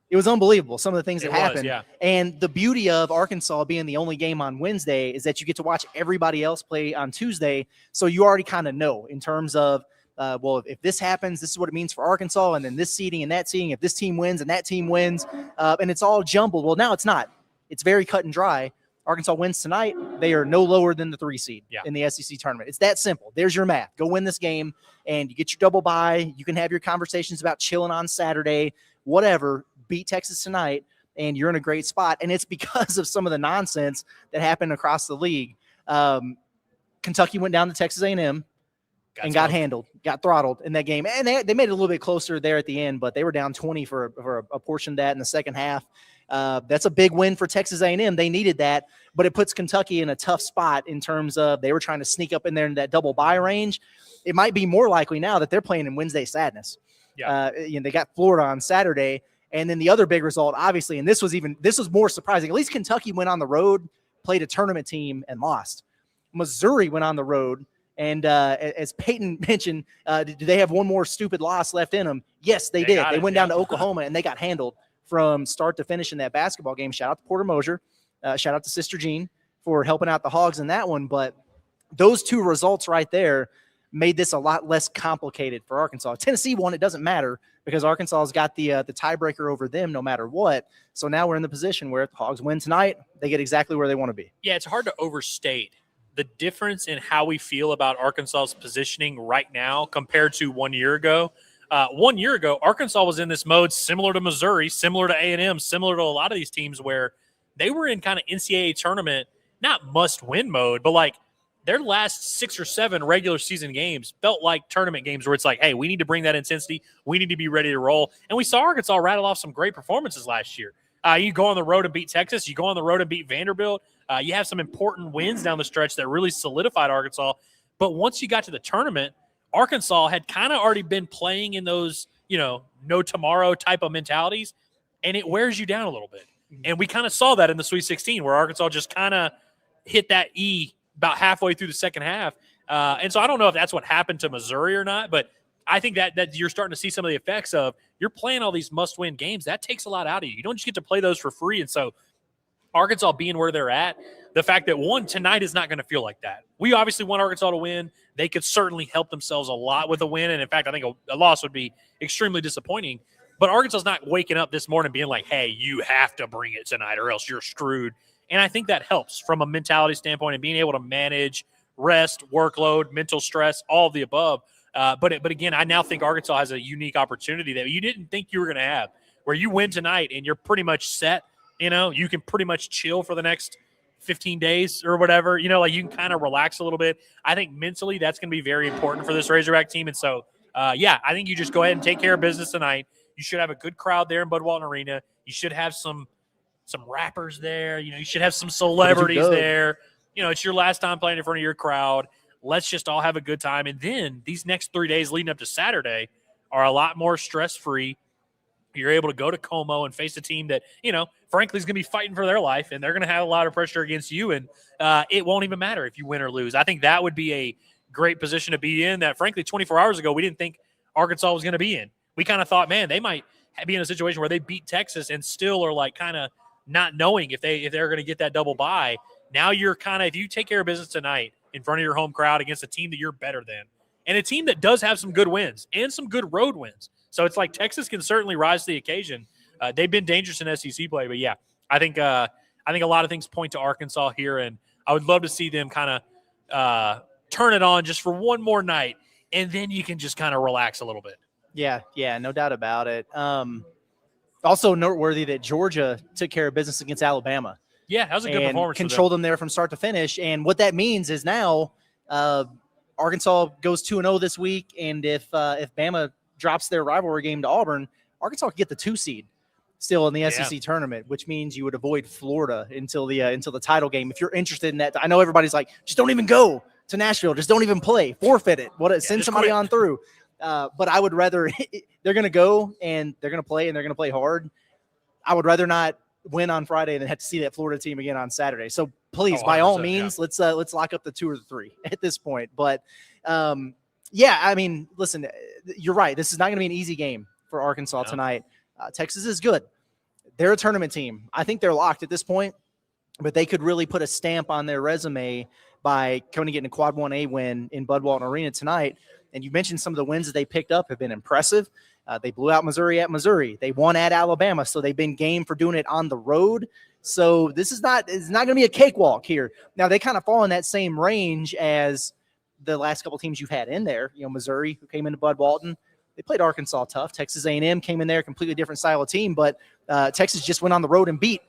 It was unbelievable, some of the things that happened. And the beauty of Arkansas being the only game on Wednesday is that you get to watch everybody else play on Tuesday, so you already kind of know in terms of well, if this happens, this is what it means for Arkansas, and then this seeding and that seeding, if this team wins and that team wins, and it's all jumbled. Well, now it's not. It's very cut and dry. Arkansas wins tonight, they are no lower than the 3 seed in the SEC tournament. It's that simple. There's your math. Go win this game, and you get your double bye. You can have your conversations about chilling on Saturday, whatever. Beat Texas tonight, and you're in a great spot. And it's because of some of the nonsense that happened across the league. Kentucky went down to Texas A&M. Got handled, got throttled in that game. And they made it a little bit closer there at the end, but they were down 20 for a portion of that in the second half. That's a big win for Texas A&M. They needed that, but it puts Kentucky in a tough spot in terms of they were trying to sneak up in there in that double bye range. It might be more likely now that they're playing in Wednesday Sadness. They got Florida on Saturday. And then the other big result, obviously, and this was more surprising. At least Kentucky went on the road, played a tournament team, and lost. Missouri went on the road. And as Peyton mentioned, do they have one more stupid loss left in them? Yes, they did. They went down to Oklahoma, and they got handled from start to finish in that basketball game. Shout out to Porter Mosier. Shout out to Sister Jean for helping out the Hogs in that one. But those two results right there made this a lot less complicated for Arkansas. Tennessee won. It doesn't matter because Arkansas has got the tiebreaker over them no matter what. So now we're in the position where if the Hogs win tonight, they get exactly where they want to be. Yeah, it's hard to overstate the difference in how we feel about Arkansas's positioning right now compared to 1 year ago. 1 year ago, Arkansas was in this mode similar to Missouri, similar to A&M, similar to a lot of these teams where they were in kind of NCAA tournament, not must-win mode, but like their last 6 or 7 regular season games felt like tournament games where it's like, hey, we need to bring that intensity. We need to be ready to roll. And we saw Arkansas rattle off some great performances last year. You go on the road and beat Texas. You go on the road and beat Vanderbilt. You have some important wins down the stretch that really solidified Arkansas. But once you got to the tournament, Arkansas had kind of already been playing in those, no tomorrow type of mentalities, and it wears you down a little bit. And we kind of saw that in the Sweet 16 where Arkansas just kind of hit that E about halfway through the second half. And so I don't know if that's what happened to Missouri or not, but I think that you're starting to see some of the effects of you're playing all these must-win games. That takes a lot out of you. You don't just get to play those for free. And so Arkansas being where they're at, the fact that tonight is not going to feel like that. We obviously want Arkansas to win. They could certainly help themselves a lot with a win. And in fact, I think a loss would be extremely disappointing. But Arkansas's not waking up this morning being like, hey, you have to bring it tonight or else you're screwed. And I think that helps from a mentality standpoint and being able to manage rest, workload, mental stress, all of the above. But again, I now think Arkansas has a unique opportunity that you didn't think you were going to have, where you win tonight and you're pretty much set. You can pretty much chill for the next 15 days or whatever. You know, like you can kind of relax a little bit. I think mentally that's going to be very important for this Razorback team. And so, yeah, I think you just go ahead and take care of business tonight. You should have a good crowd there in Bud Walton Arena. You should have some rappers there. You know, you should have some celebrities there. You know, it's your last time playing in front of your crowd. Let's just all have a good time. And then these next 3 days leading up to Saturday are a lot more stress-free. You're able to go to Como and face a team that, you know, frankly is going to be fighting for their life, and they're going to have a lot of pressure against you, and it won't even matter if you win or lose. I think that would be a great position to be in that, frankly, 24 hours ago we didn't think Arkansas was going to be in. We kind of thought, man, they might be in a situation where they beat Texas and still are like kind of not knowing if they're going to get that double bye. Now you're kind of, if you take care of business tonight in front of your home crowd against a team that you're better than, and a team that does have some good wins and some good road wins. So it's like Texas can certainly rise to the occasion. They've been dangerous in SEC play, but yeah, I think a lot of things point to Arkansas here, and I would love to see them kind of turn it on just for one more night, and then you can just kind of relax a little bit. Yeah, no doubt about it. Also noteworthy that Georgia took care of business against Alabama. Yeah, that was a good performance. Controlled them there from start to finish, and what that means is now Arkansas goes 2-0 this week, and if Bama drops their rivalry game to Auburn, Arkansas can get the 2 seed still in the SEC tournament, which means you would avoid Florida until the title game. If you're interested in that, I know everybody's like, just don't even go to Nashville, just don't even play, forfeit it, send somebody on through. But I would rather they're going to go and they're going to play and they're going to play hard. I would rather not win on Friday than have to see that Florida team again on Saturday. So please, by all means, let's lock up the 2 or the 3 at this point. But yeah, I mean, listen, you're right. This is not going to be an easy game for Arkansas tonight. Texas is good. They're a tournament team. I think they're locked at this point, but they could really put a stamp on their resume by coming and getting a quad 1A win in Bud Walton Arena tonight. And you mentioned some of the wins that they picked up have been impressive. They blew out Missouri at Missouri. They won at Alabama, so they've been game for doing it on the road. So it's not going to be a cakewalk here. Now, they kind of fall in that same range as the last couple teams you've had in there. You know, Missouri, who came into Bud Walton, they played Arkansas tough. Texas A&M came in there, completely different style of team, but Texas just went on the road and beat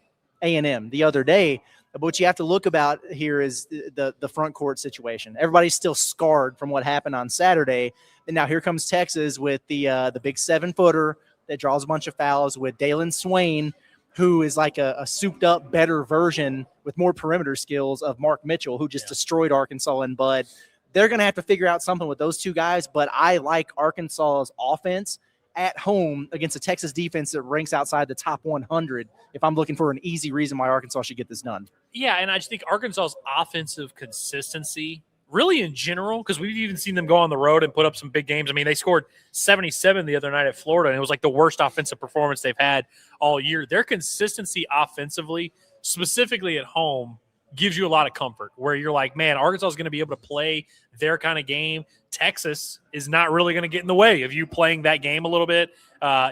A&M the other day. But what you have to look about here is the front court situation. Everybody's still scarred from what happened on Saturday. And now here comes Texas with the big 7-footer that draws a bunch of fouls with Dalen Swain, who is like a souped-up, better version with more perimeter skills of Mark Mitchell, who just destroyed Arkansas and Bud. They're going to have to figure out something with those two guys, but I like Arkansas's offense at home against a Texas defense that ranks outside the top 100 if I'm looking for an easy reason why Arkansas should get this done. Yeah, and I just think Arkansas's offensive consistency, really in general, because we've even seen them go on the road and put up some big games. I mean, they scored 77 the other night at Florida, and it was like the worst offensive performance they've had all year. Their consistency offensively, specifically at home, gives you a lot of comfort where you're like, man, Arkansas is going to be able to play their kind of game. Texas is not really going to get in the way of you playing that game a little bit.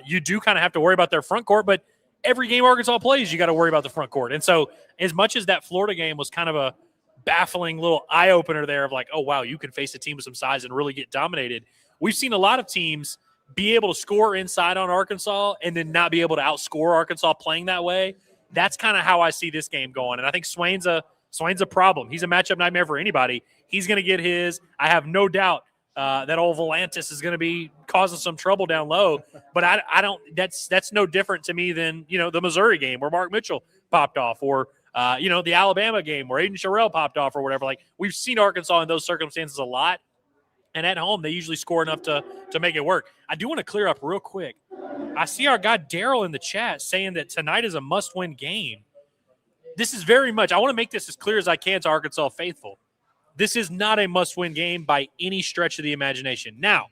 You do kind of have to worry about their front court, but every game Arkansas plays, you got to worry about the front court. And so as much as that Florida game was kind of a baffling little eye-opener there of like, oh, wow, you can face a team with some size and really get dominated, we've seen a lot of teams be able to score inside on Arkansas and then not be able to outscore Arkansas playing that way. That's kind of how I see this game going. And I think Swain's a problem. He's a matchup nightmare for anybody. He's going to get his. I have no doubt that old Volantis is going to be causing some trouble down low. But I don't. That's no different to me than the Missouri game where Mark Mitchell popped off, or the Alabama game where Aiden Sherrill popped off, or whatever. Like, we've seen Arkansas in those circumstances a lot. And at home, they usually score enough to make it work. I do want to clear up real quick. I see our guy Daryl in the chat saying that tonight is a must-win game. This is very much – I want to make this as clear as I can to Arkansas faithful. This is not a must-win game by any stretch of the imagination. Now,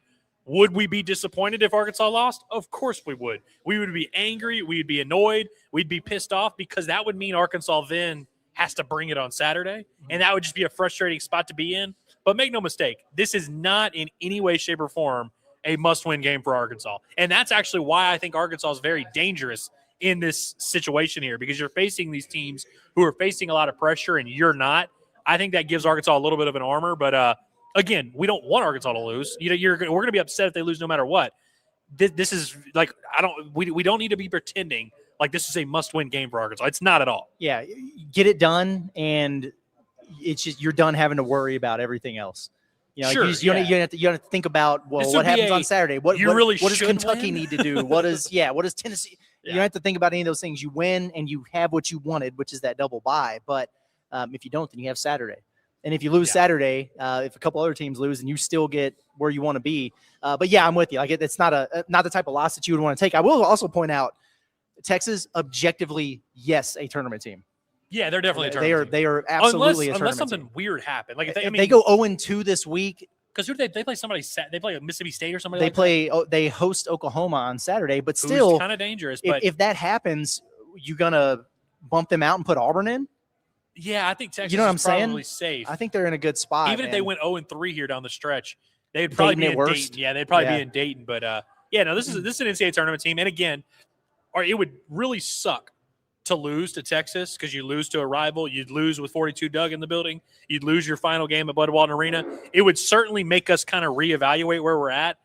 would we be disappointed if Arkansas lost? Of course we would. We would be angry. We'd be annoyed. We'd be pissed off because that would mean Arkansas then has to bring it on Saturday, and that would just be a frustrating spot to be in. But make no mistake, this is not in any way, shape, or form a must-win game for Arkansas. And that's actually why I think Arkansas is very dangerous in this situation here, because you're facing these teams who are facing a lot of pressure and you're not. I think that gives Arkansas a little bit of an armor. But, again, we don't want Arkansas to lose. We're going to be upset if they lose no matter what. This is like we don't need to be pretending like this is a must-win game for Arkansas. It's not at all. Yeah, get it done, and it's just you're done having to worry about everything else. You know, Sure, you don't have to think about what happens on Saturday. What does Kentucky need to do? What does Tennessee? Yeah. You don't have to think about any of those things. You win and you have what you wanted, which is that double bye. But if you don't, then you have Saturday. And if you lose Saturday, if a couple other teams lose, and you still get where you want to be. But yeah, I'm with you. Like it's not the type of loss that you would want to take. I will also point out, Texas objectively, yes, a tournament team. Yeah, they're definitely a tournament team. They are absolutely a tournament unless something team. weird happened. Like if they go 0-2 this week. Because who did they play? They play Mississippi State or somebody. They host Oklahoma on Saturday, but still kind of dangerous. But if that happens, you gonna bump them out and put Auburn in? Yeah, I think Texas. You know what I'm is probably saying? safe. I think they're in a good spot. Even if they went 0-3 here down the stretch, they'd probably be in Dayton. Yeah, they'd probably be in Dayton. But this is an NCAA tournament team, and again, it would really suck to lose to Texas because you lose to a rival. You'd lose with 42 Doug in the building. You'd lose your final game at Bud Walton Arena. It would certainly make us kind of reevaluate where we're at.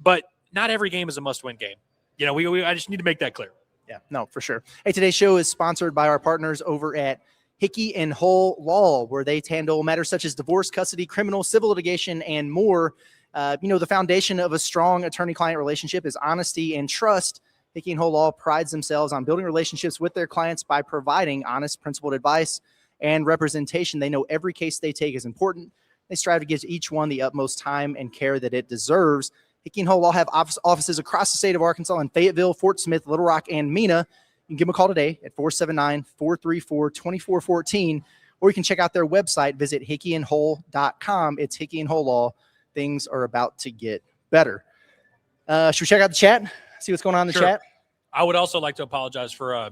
But not every game is a must-win game. You know, I just need to make that clear. Yeah, no, for sure. Hey, today's show is sponsored by our partners over at Hickey Hull Law, where they handle matters such as divorce, custody, criminal, civil litigation, and more. The foundation of a strong attorney-client relationship is honesty and trust. Hickey Hull Law prides themselves on building relationships with their clients by providing honest, principled advice and representation. They know every case they take is important. They strive to give each one the utmost time and care that it deserves. Hickey Hull Law have offices across the state of Arkansas in Fayetteville, Fort Smith, Little Rock, and Mena. You can give them a call today at 479-434-2414, or you can check out their website, visit hickeyandhull.com. It's Hickey Hull Law. Things are about to get better. Should we check out the chat? See what's going on in the chat? I would also like to apologize for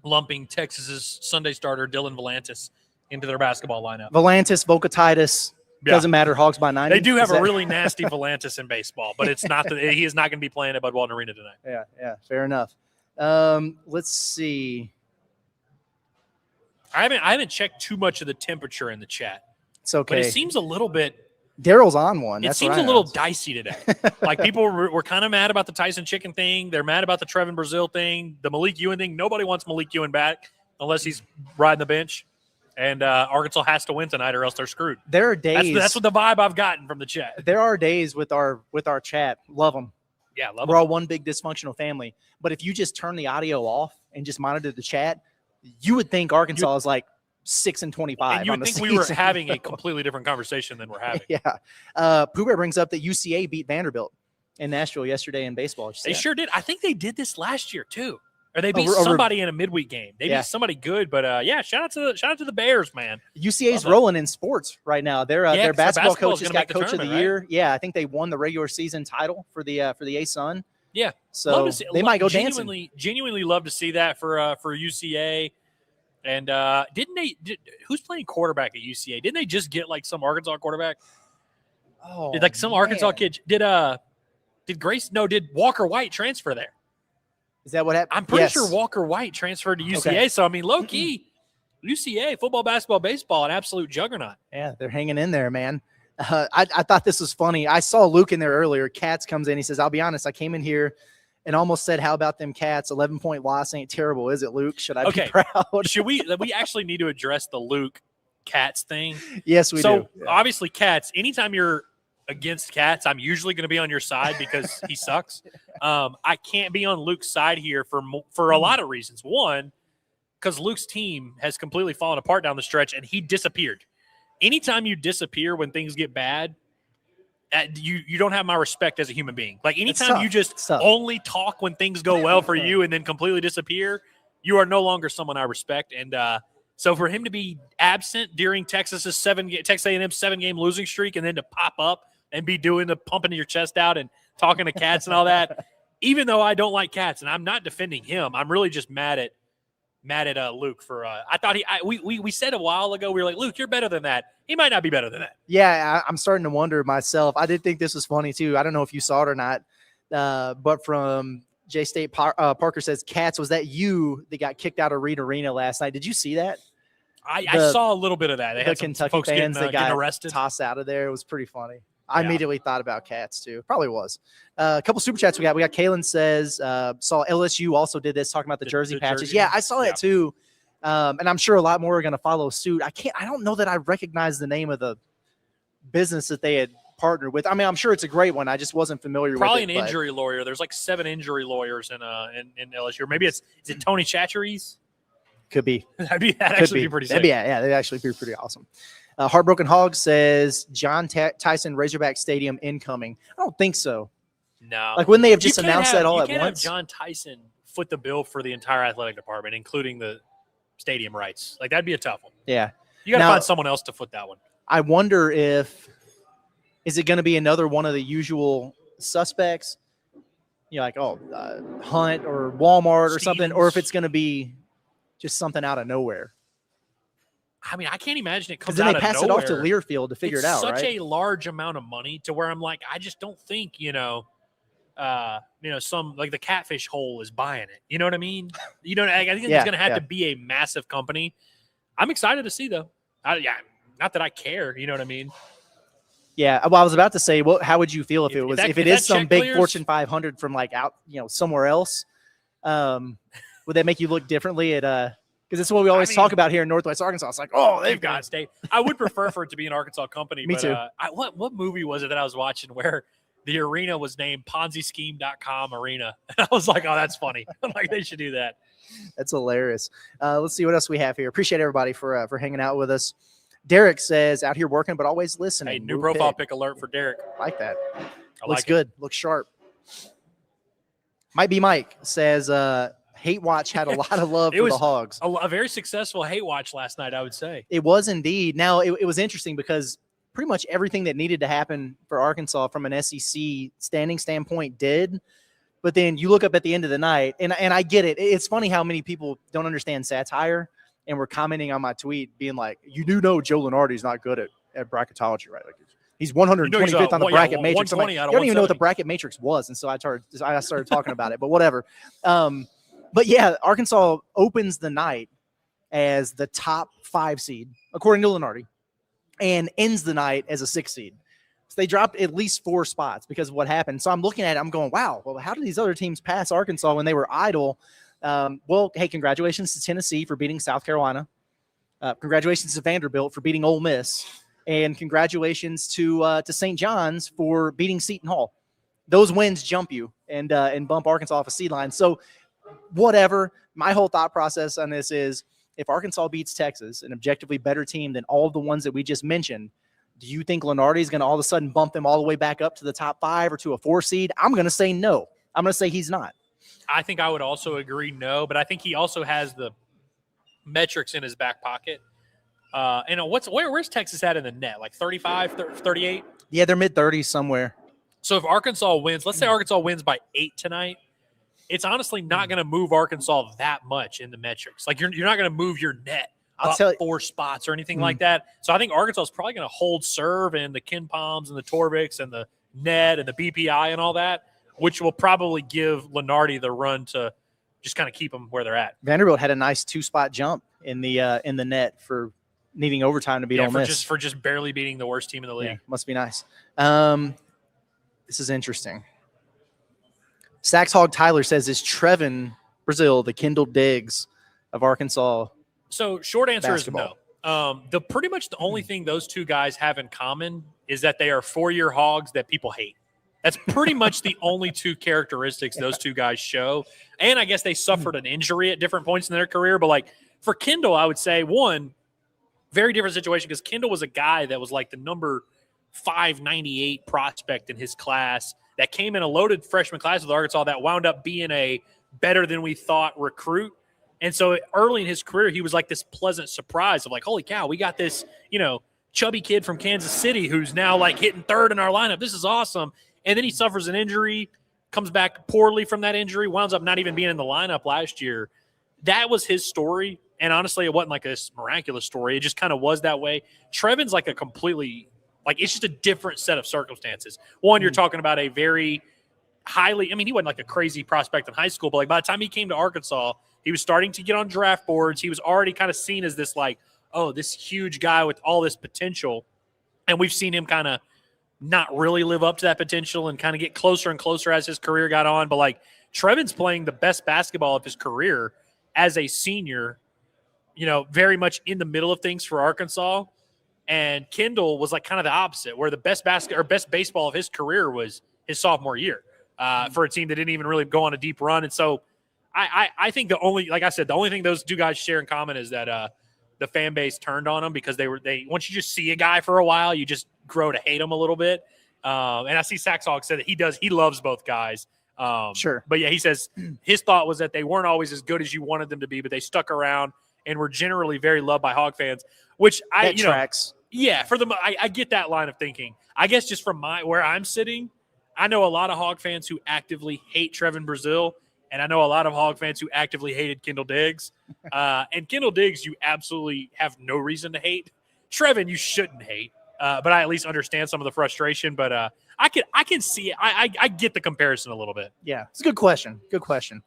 lumping Texas's Sunday starter Dylan Volantis into their basketball lineup. Volantis, Vocatitis, doesn't matter. Hogs by 90. They do have a really nasty Volantis in baseball, but it's not that he is not going to be playing at Bud Walton Arena tonight. Yeah, fair enough. Let's see. I haven't checked too much of the temperature in the chat. It's okay. But it seems a little bit. Daryl's on one. It seems a little dicey today. Like people were kind of mad about the Tyson Chicken thing. They're mad about the Trevin Brazil thing, the Malik Ewan thing. Nobody wants Malik Ewan back unless he's riding the bench. And Arkansas has to win tonight or else they're screwed. There are days. That's what the vibe I've gotten from the chat. There are days with our chat. Love them. Yeah, love them. We're all one big dysfunctional family. But if you just turn the audio off and just monitor the chat, you would think Arkansas is like 6-25. And you would think we were having a completely different conversation than we're having. Yeah. Pooh Bear brings up that UCA beat Vanderbilt in Nashville yesterday in baseball. They sure did. I think they did this last year too. Or they beat somebody in a midweek game. They beat somebody good, but shout out to the Bears, man. UCA's rolling in sports right now. Their basketball coach just got coach of the year. Right? Yeah, I think they won the regular season title for the A-Sun. Yeah. So they might go dancing. Genuinely love to see that for UCA. And who's playing quarterback at UCA? Didn't they just get like some Arkansas quarterback? Oh, did some Arkansas kid did Walker White transfer there? Is that what happened? I'm pretty sure Walker White transferred to UCA. Okay. So I mean, low key, UCA football, basketball, baseball, an absolute juggernaut. Yeah, they're hanging in there, man. I thought this was funny. I saw Luke in there earlier. Katz comes in. He says, "I'll be honest. I came in here and almost said, how about them Cats? 11-point loss ain't terrible, is it, Luke? Should I be proud?" Should we actually need to address the Luke Cats thing? Yes, we do. So obviously, Cats. Anytime you're against Cats, I'm usually going to be on your side because he sucks. I can't be on Luke's side here for a lot of reasons. One, because Luke's team has completely fallen apart down the stretch, and he disappeared. Anytime you disappear when things get bad, you don't have my respect as a human being. Like anytime you just only talk when things go well for you and then completely disappear, you are no longer someone I respect. And so for him to be absent during Texas A&M's 7-game losing streak and then to pop up and be doing the pumping your chest out and talking to Cats and all that, even though I don't like Cats and I'm not defending him, I'm really just mad at Luke for I thought we said a while ago, we were like, Luke, you're better than that. He might not be better than that. Yeah, I'm starting to wonder myself. I did think this was funny too. I don't know if you saw it or not, but from J-State Parker says, "Cats, was that you that got kicked out of Reed Arena last night? Did you see that?" I saw a little bit of that. They had Kentucky folks fans that got arrested, tossed out of there. It was pretty funny. I Yeah. immediately thought about cats too. Probably was. A couple super chats we got. Kalen says, saw LSU also did this, talking about the jersey patches. jersey Yeah, ones? I saw that Yeah. too. And I'm sure a lot more are going to follow suit. I don't know that I recognize the name of the business that they had partnered with. I mean, I'm sure it's a great one. I just wasn't familiar Probably with it. an injury lawyer. There's like 7 injury lawyers in LSU. Or maybe is it Tony Chachere's? Could be. That'd actually be pretty sick. That'd actually be pretty awesome. Heartbroken Hog says John Tyson Razorback Stadium incoming. I don't think so. No. Like, wouldn't they have You just can't announced have- that all you at can't have once? John Tyson foot the bill for the entire athletic department, including the stadium rights. Like, that'd be a tough one. Yeah. You got to Now- find someone else to foot that one. I wonder is it going to be another one of the usual suspects? You know, like, Hunt or Walmart or something, or if it's going to be just something out of nowhere. I mean, I can't imagine it Because comes then out they of pass nowhere. it off to Learfield to figure It's it out, such right? a large amount of money to where I'm like, I just don't think, some like the catfish hole is buying it. You know what I mean? I think it's going to have to be a massive company. I'm excited to see though. Not that I care. You know what I mean? Yeah. Well, I was about to say, how would you feel if If it that is some check big clears- Fortune 500 from like out, somewhere else? Would that make you look differently at because it's what we always talk about here in Northwest Arkansas. It's like, they've got state. I would prefer for it to be an Arkansas company. Me but, too. What movie was it that I was watching where the arena was named PonziScheme.com Arena? And I was like, oh, that's funny. I'm like, they should do that. That's hilarious. Let's see what else we have here. Appreciate everybody for hanging out with us. Derek says, out here working, but always listening. Hey, new Move profile pick. pick alert for Derek. Like that. I Looks like it. good. Looks sharp. Might be Mike says, Hate Watch had a lot of love It for was the Hogs. A very successful hate watch last night, I would say. It was indeed. Now, it was interesting because pretty much everything that needed to happen for Arkansas from an SEC standing standpoint did. But then you look up at the end of the night, and I get it. It's funny how many people don't understand satire and were commenting on my tweet being like, you do know Joe Lenardi's not good at bracketology, right? Like, he's 125th on the bracket matrix. I'm like, you don't even know what the bracket matrix was. And so I started talking about it, but whatever. But yeah, Arkansas opens the night as the top 5 seed, according to Lenardi, and ends the night as a 6 seed. So they dropped at least 4 spots because of what happened. So I'm looking at it, I'm going, wow, well, how did these other teams pass Arkansas when they were idle? Well, hey, congratulations to Tennessee for beating South Carolina. Congratulations to Vanderbilt for beating Ole Miss. And congratulations to St. John's for beating Seton Hall. Those wins jump you and bump Arkansas off a seed line. So whatever. My whole thought process on this is if Arkansas beats Texas, an objectively better team than all of the ones that we just mentioned, do you think Lenardi is going to all of a sudden bump them all the way back up to the top 5 or to a 4 seed? I'm going to say no. I'm going to say he's not. I think I would also agree no, but I think he also has the metrics in his back pocket. Where's Texas at in the net? Like 35, 38? Yeah, they're mid-30s somewhere. So if Arkansas wins, let's say Arkansas wins by 8 tonight, it's honestly not going to move Arkansas that much in the metrics. Like you're not going to move your net up 4 spots or anything like that. So I think Arkansas is probably going to hold serve and the Ken Palms and the Torviks and the net and the BPI and all that, which will probably give Lenardi the run to just kind of keep them where they're at. Vanderbilt had a nice 2-spot jump in the net for needing overtime to beat Ole Miss. For just barely beating the worst team in the league. Yeah, must be nice. This is interesting. Sax Hog Tyler says, is Trevin Brazil the Kendall Diggs of Arkansas? So short answer basketball? is no. Pretty much the only thing those two guys have in common is that they are 4-year hogs that people hate. That's pretty much the only 2 characteristics those 2 guys show. And I guess they suffered an injury at different points in their career. But like for Kendall, I would say one, very different situation because Kendall was a guy that was like the number 598 prospect in his class that came in a loaded freshman class with Arkansas that wound up being a better than we thought recruit. And so early in his career, he was like this pleasant surprise of like, holy cow, we got this, chubby kid from Kansas City who's now like hitting 3rd in our lineup. This is awesome. And then he suffers an injury, comes back poorly from that injury, winds up not even being in the lineup last year. That was his story. And honestly, it wasn't like this miraculous story. It just kind of was that way. Trevin's like a completely it's just a different set of circumstances. One, you're talking about a very highly, he wasn't like a crazy prospect in high school, but like by the time he came to Arkansas, he was starting to get on draft boards. He was already kind of seen as this this huge guy with all this potential. And we've seen him kind of not really live up to that potential and kind of get closer and closer as his career got on. But like Trevin's playing the best basketball of his career as a senior, very much in the middle of things for Arkansas. And Kendall was like kind of the opposite, where the best best baseball of his career was his sophomore year for a team that didn't even really go on a deep run. And so I think the only thing those two guys share in common is that the fan base turned on them because they once you just see a guy for a while, you just grow to hate him a little bit. And I see Saxhawk said that he loves both guys. Sure. But yeah, he says his thought was that they weren't always as good as you wanted them to be, but they stuck around and were generally very loved by Hog fans, which tracks. Yeah, I get that line of thinking. I guess just from where I'm sitting, I know a lot of Hog fans who actively hate Trevin Brazile, and I know a lot of Hog fans who actively hated Kendall Diggs. And Kendall Diggs, you absolutely have no reason to hate. Trevin, you shouldn't hate, but I at least understand some of the frustration. But I can see it. I get the comparison a little bit. Yeah, it's a good question. Good question.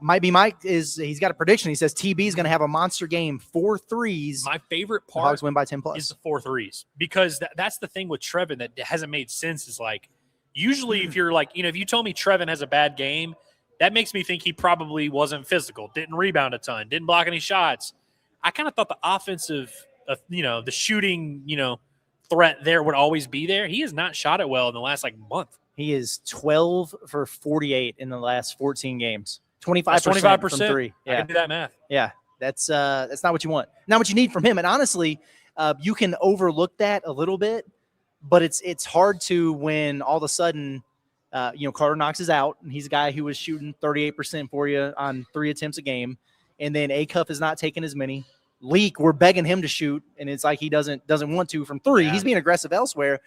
Might be Mike he's got a prediction. He says TB is going to have a monster game, 4 threes. My favorite The part Hogs win by 10 plus. is the 4 threes because that's the thing with Trevin that hasn't made sense is like usually if you're like, if you told me Trevin has a bad game, that makes me think he probably wasn't physical, didn't rebound a ton, didn't block any shots. I kind of thought the offensive, the shooting, threat there would always be there. He has not shot it well in the last month. He is 12 for 48 in the last 14 games. 25% from 3. Yeah. I can do that math. Yeah, that's not what you want. Not what you need from him. And honestly, you can overlook that a little bit, but it's hard to when all of a sudden, Carter Knox is out, and he's a guy who was shooting 38% for you on 3 attempts a game, and then Acuff is not taking as many. Leak, we're begging him to shoot, and it's like he doesn't want to from 3. Yeah. He's being aggressive elsewhere.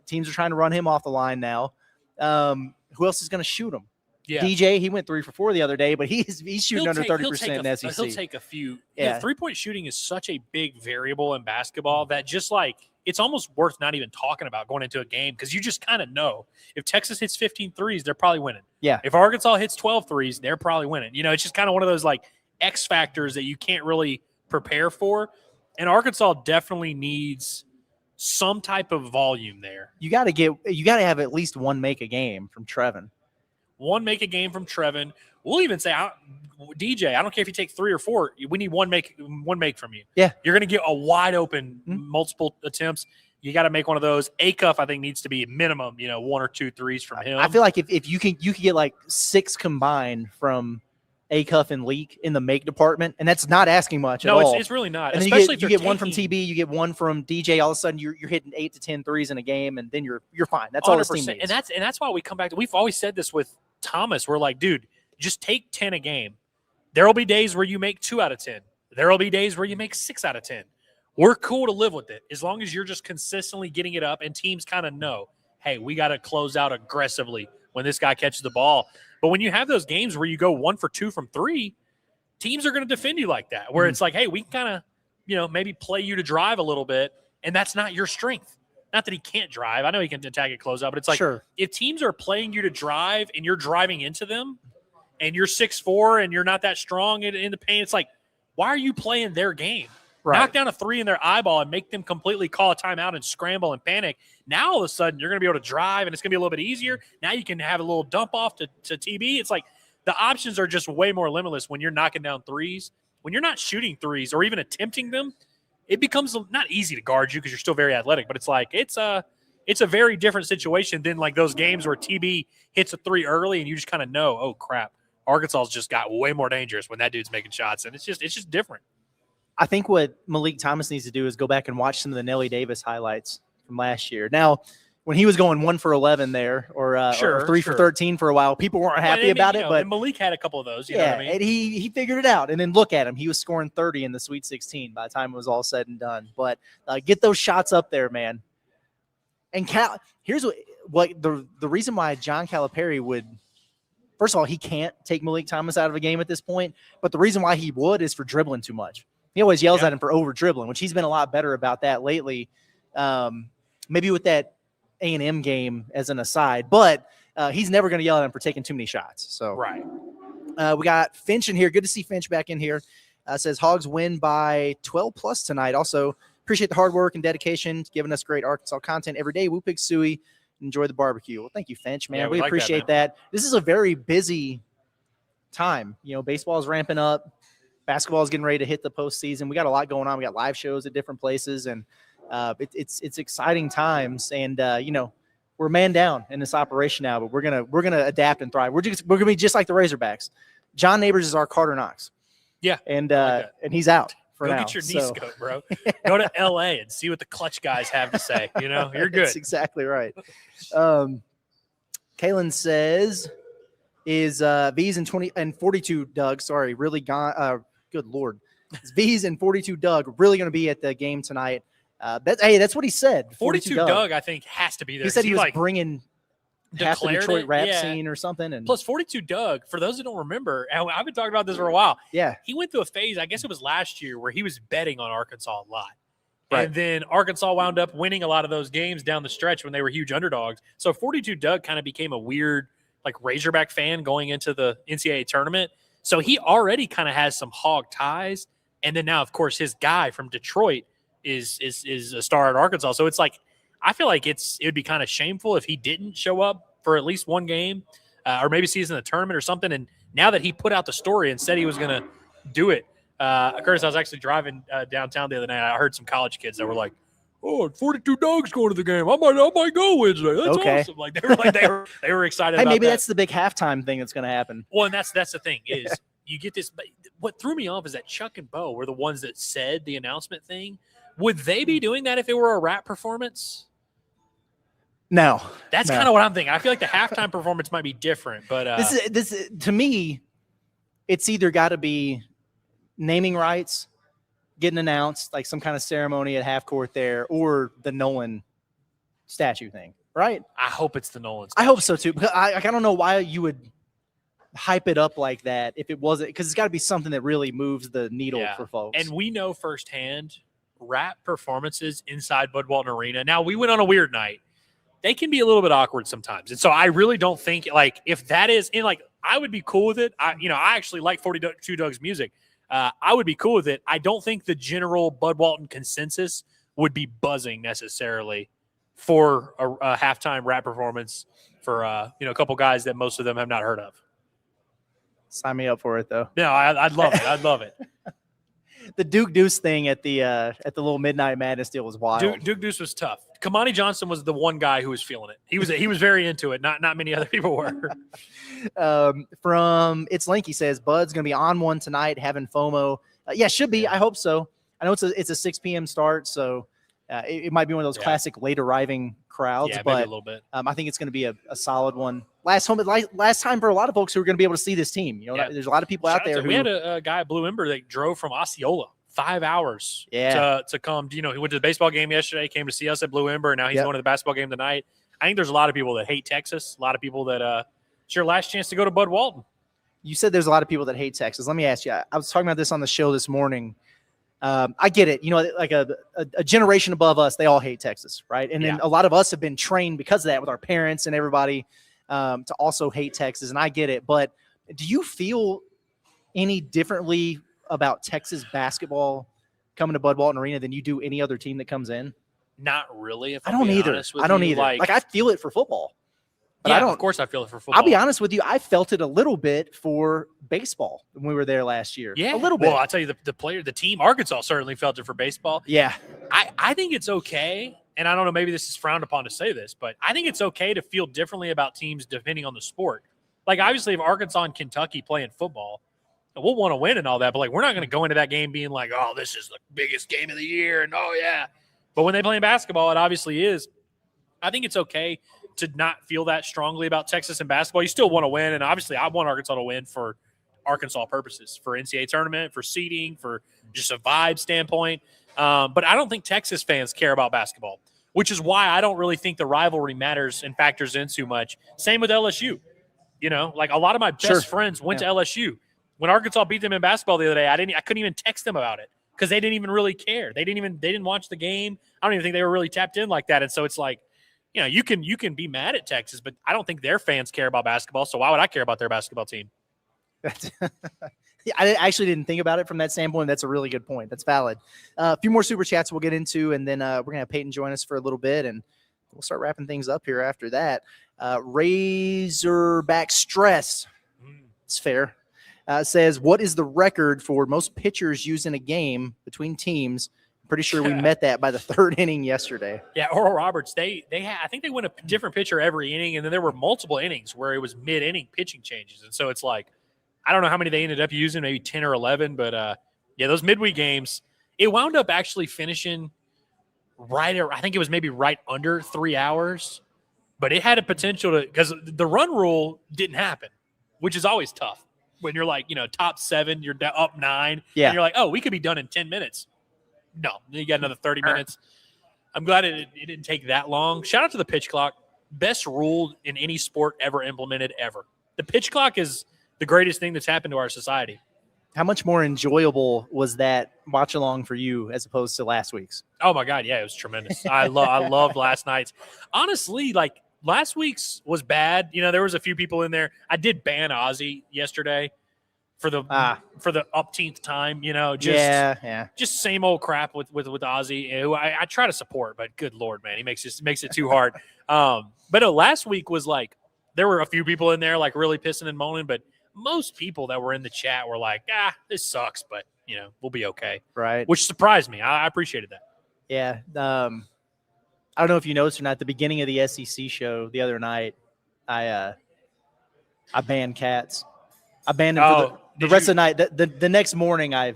Teams are trying to run him off the line now. Who else is going to shoot him? Yeah. DJ, he went 3 for 4 the other day, but he's shooting under 30% in the SEC. He'll take a few. Yeah. 3-point shooting is such a big variable in basketball that just it's almost worth not even talking about going into a game because you just kind of know. If Texas hits 15 threes, they're probably winning. Yeah. If Arkansas hits 12 threes, they're probably winning. It's just kind of one of those X factors that you can't really prepare for. And Arkansas definitely needs some type of volume there. You got to have at least one make a game from Trevin. One make a game from Trevin. We'll even say, DJ, I don't care if you take 3 or 4. We need one make from you. Yeah. You're going to get a wide open multiple attempts. You got to make one of those. Acuff, I think, needs to be minimum, 1 or 2 threes from him. I feel like if you can get 6 combined from Acuff and Leak in the make department, and that's not asking much at all. No, it's really not. And especially you get one from TB, you get one from DJ. All of a sudden, you're hitting 8 to 10 threes in a game, and then you're fine. That's all this team needs. And that's why we come back to. We've always said this with Thomas. We're like, dude, just take 10 a game. There will be days where you make 2 out of 10. There will be days where you make 6 out of 10. We're cool to live with it as long as you're just consistently getting it up, and teams kind of know, hey, we got to close out aggressively when this guy catches the ball. But when you have those games where you go 1 for 2 from 3, teams are going to defend you like that, where it's like, hey, we can kind of, maybe play you to drive a little bit, and that's not your strength. Not that he can't drive. I know he can attack and close out, but it's like if teams are playing you to drive and you're driving into them and you're 6'4" and you're not that strong in the paint, it's like, why are you playing their game? Right. Knock down a 3 in their eyeball and make them completely call a timeout and scramble and panic. Now, all of a sudden, you're going to be able to drive, and it's going to be a little bit easier. Now you can have a little dump off to TB. It's like the options are just way more limitless when you're knocking down threes. When you're not shooting threes or even attempting them, it becomes not easy to guard you because you're still very athletic. But it's like it's a very different situation than those games where TB hits a 3 early and you just kind of know, oh, crap, Arkansas's just got way more dangerous when that dude's making shots. And it's just different. I think what Malik Thomas needs to do is go back and watch some of the Nelly Davis highlights from last year. Now, when he was going 1 for 11 there, or 3 for 13 for a while, people weren't happy about it. But Malik had a couple of those. You know what I mean? And he figured it out. And then look at him; he was scoring 30 in the Sweet 16 by the time it was all said and done. But get those shots up there, man. And here's what the reason why John Calipari would. First of all, he can't take Malik Thomas out of a game at this point. But the reason why he would is for dribbling too much. He always yells at him for over dribbling, which he's been a lot better about that lately. Maybe with that A&M game as an aside, but he's never going to yell at him for taking too many shots. So right. We got Finch in here. Good to see Finch back in here. Says Hogs win by 12 plus tonight. Also, Appreciate the hard work and dedication, giving us great Arkansas content every day. Woo Pig Suey. Enjoy the barbecue. Well, thank you, Finch, man. Yeah, we like appreciate that. This is a very busy time. Baseball is ramping up. Basketball is getting ready to hit the postseason. We got a lot going on. We got live shows at different places, and it's exciting times. And we're man down in this operation now, but we're gonna adapt and thrive. We're gonna be just like the Razorbacks. John Neighbors is our Carter Knox. Yeah, and he's out for Go now. get your knee scope, bro. Go to LA and see what the clutch guys have to say. You're good. That's exactly right. Kaylin says, "Is V's and 20 and 42 Doug? Sorry, really gone? Good Lord, is V's and 42 Doug really going to be at the game tonight?" That's what he said. 42 Doug, I think, has to be there. He said he was bringing half the Detroit rap scene or something. And plus 42 Doug, for those who don't remember, and I've been talking about this for a while. Yeah. He went through a phase, I guess it was last year, where he was betting on Arkansas a lot. Right. And then Arkansas wound up winning a lot of those games down the stretch when they were huge underdogs. So 42 Doug kind of became a weird, Razorback fan going into the NCAA tournament. So he already kind of has some hog ties. And then now, of course, his guy from Detroit is a star at Arkansas. So it's I feel like it would be kind of shameful if he didn't show up for at least one game, or maybe see us in the tournament or something. And now that he put out the story and said he was going to do it, Curtis, I was actually driving downtown the other night. I heard some college kids that were like, "Oh, 42 Dogs going to the game. I might go Wednesday. That's awesome!" They were excited. Hey, about maybe that. that's the big halftime thing that's going to happen. Well, and that's the thing is you get this. What threw me off is that Chuck and Bo were the ones that said the announcement thing. Would they be doing that if it were a rap performance? No, that's kind of what I'm thinking. I feel like the halftime performance might be different, but this is, to me, it's either got to be naming rights getting announced, like some kind of ceremony at half court there, or the Nolan statue thing, right? I hope it's the Nolan statue. I hope so too, because I don't know why you would hype it up like that if it wasn't, because it's got to be something that really moves the needle for folks. And we know firsthand rap performances inside Bud Walton Arena. Now, we went on a weird night. They can be a little bit awkward sometimes. And so I really don't think, if that is in, I would be cool with it. I actually like 42 Doug's music. I would be cool with it. I don't think the general Bud Walton consensus would be buzzing necessarily for a halftime rap performance for, a couple guys that most of them have not heard of. Sign me up for it, though. No, I'd love it. I'd love it. The Duke Deuce thing at the little Midnight Madness deal was wild. Duke Deuce was tough. Kamani Johnson was the one guy who was feeling it. He was very into it. Not many other people were. From It's Link, he says Bud's gonna be on one tonight, having FOMO. Yeah, should be. I hope so. I know it's a 6 p.m. start, so it might be one of those classic late arriving crowds. Yeah, but maybe a little bit. I think it's going to be a solid one. Last time for a lot of folks who are going to be able to see this team. There's a lot of people out there. We had a guy at Blue Ember that drove from Osceola 5 hours to come. He went to the baseball game yesterday, came to see us at Blue Ember, and now he's going to the basketball game tonight. I think there's a lot of people that hate Texas. A lot of people that it's your last chance to go to Bud Walton. You said there's a lot of people that hate Texas. Let me ask you. I was talking about this on the show this morning. I get it. Like a generation above us, they all hate Texas, right? And then a lot of us have been trained because of that with our parents and everybody to also hate Texas. And I get it. But do you feel any differently about Texas basketball coming to Bud Walton Arena than you do any other team that comes in? Not really. I don't either. I don't either. Like I feel it for football. But yeah, I don't, of course I feel it for football. I'll be honest with you. I felt it a little bit for baseball when we were there last year. Yeah. A little bit. Well, I'll tell you, the team, Arkansas certainly felt it for baseball. Yeah. I think it's okay, and I don't know, maybe this is frowned upon to say this, but I think it's okay to feel differently about teams depending on the sport. Like, obviously, if Arkansas and Kentucky playing football, we'll want to win and all that, but, we're not going to go into that game being like, oh, this is the biggest game of the year, and oh, yeah. But when they play basketball, it obviously is. I think it's okay to not feel that strongly about Texas and basketball. You still want to win, and obviously I want Arkansas to win for Arkansas purposes, for NCAA tournament, for seeding, for just a vibe standpoint. But I don't think Texas fans care about basketball, which is why I don't really think the rivalry matters and factors in too much. Same with LSU. A lot of my best friends went to LSU. When Arkansas beat them in basketball the other day, I couldn't even text them about it because they didn't even really care. They didn't watch the game. I don't even think they were really tapped in like that. And so it's like, you can be mad at Texas, but I don't think their fans care about basketball. So why would I care about their basketball team? I actually didn't think about it from that standpoint. That's a really good point. That's valid. A few more super chats we'll get into, and then we're going to have Peyton join us for a little bit, and we'll start wrapping things up here after that. Razorback Stress, it's fair, says, what is the record for most pitchers used in a game between teams? I'm pretty sure we met that by the third inning yesterday. Yeah, Oral Roberts, they had, I think they went a different pitcher every inning, and then there were multiple innings where it was mid-inning pitching changes. And so it's like, I don't know how many they ended up using, maybe 10 or 11, but yeah, those midweek games, it wound up actually finishing I think it was maybe right under 3 hours, but it had a potential to, because the run rule didn't happen, which is always tough when you're like, top 7, you're up 9, yeah, and you're like, oh, we could be done in 10 minutes. No, you got another 30 minutes. I'm glad it didn't take that long. Shout out to the pitch clock. Best rule in any sport ever implemented ever. The pitch clock is the greatest thing that's happened to our society. How much more enjoyable was that watch along for you as opposed to last week's? Oh my God, yeah, it was tremendous. I loved last night's. Honestly, like last week's was bad. There was a few people in there. I did ban Ozzy yesterday for the upteenth time. Just same old crap with Ozzy, who I try to support, but good Lord, man, he makes it too hard. But no, last week was like there were a few people in there like really pissing and moaning, but most people that were in the chat were like, this sucks, but we'll be okay. Right. Which surprised me. I appreciated that. Yeah. I don't know if you noticed or not, the beginning of the SEC show the other night, I banned cats. I banned them for the rest of the night. The next morning I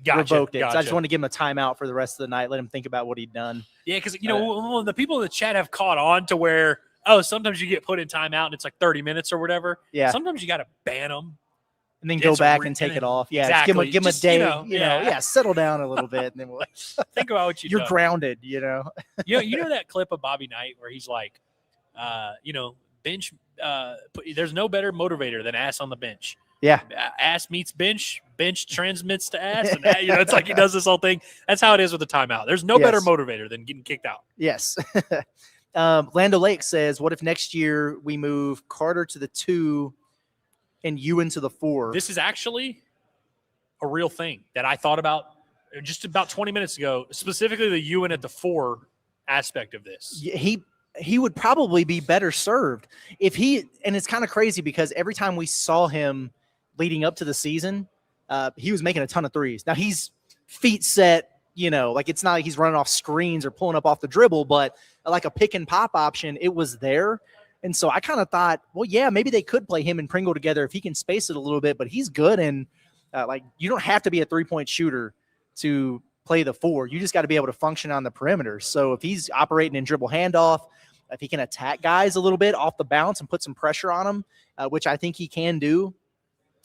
revoked it. So I just wanted to give him a timeout for the rest of the night, let him think about what he'd done. Yeah, because the people in the chat have caught on to where sometimes you get put in timeout and it's like 30 minutes or whatever. Yeah. Sometimes you got to ban them. And then go back and take it off. Yeah, exactly. Give him a day, settle down a little bit. And then we'll think about what you're done. Grounded, You know that clip of Bobby Knight where he's like, bench, there's no better motivator than ass on the bench. Yeah. Ass meets bench transmits to ass. And it's like he does this whole thing. That's how it is with the timeout. There's no better motivator than getting kicked out. Yes. Lando Lake says, what if next year we move Carter to the 2 and you into the 4? This is actually a real thing that I thought about just about 20 minutes ago, specifically the Ewan at the 4 aspect of this. He would probably be better served if and it's kind of crazy because every time we saw him leading up to the season, he was making a ton of threes. Now he's feet set, like it's not like he's running off screens or pulling up off the dribble, but like a pick and pop option, it was there. And so I kind of thought, well, yeah, maybe they could play him and Pringle together if he can space it a little bit, but he's good. And you don't have to be a 3-point shooter to play the 4. You just got to be able to function on the perimeter. So if he's operating in dribble handoff, if he can attack guys a little bit off the bounce and put some pressure on them, which I think he can do,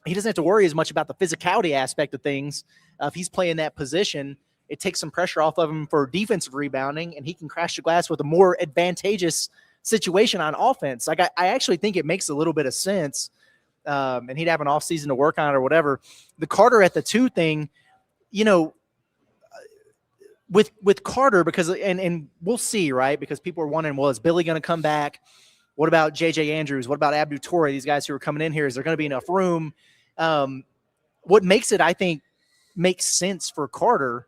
he doesn't have to worry as much about the physicality aspect of things. If he's playing that position, it takes some pressure off of him for defensive rebounding, and he can crash the glass with a more advantageous situation on offense. Like I actually think it makes a little bit of sense, and he'd have an off season to work on it or whatever. The Carter at the 2 thing, with Carter, because and we'll see, right? Because people are wondering, well, is Billy going to come back? What about JJ Andrews? What about Abdu Torre? These guys who are coming in here, is there going to be enough room? What makes it, I think, makes sense for Carter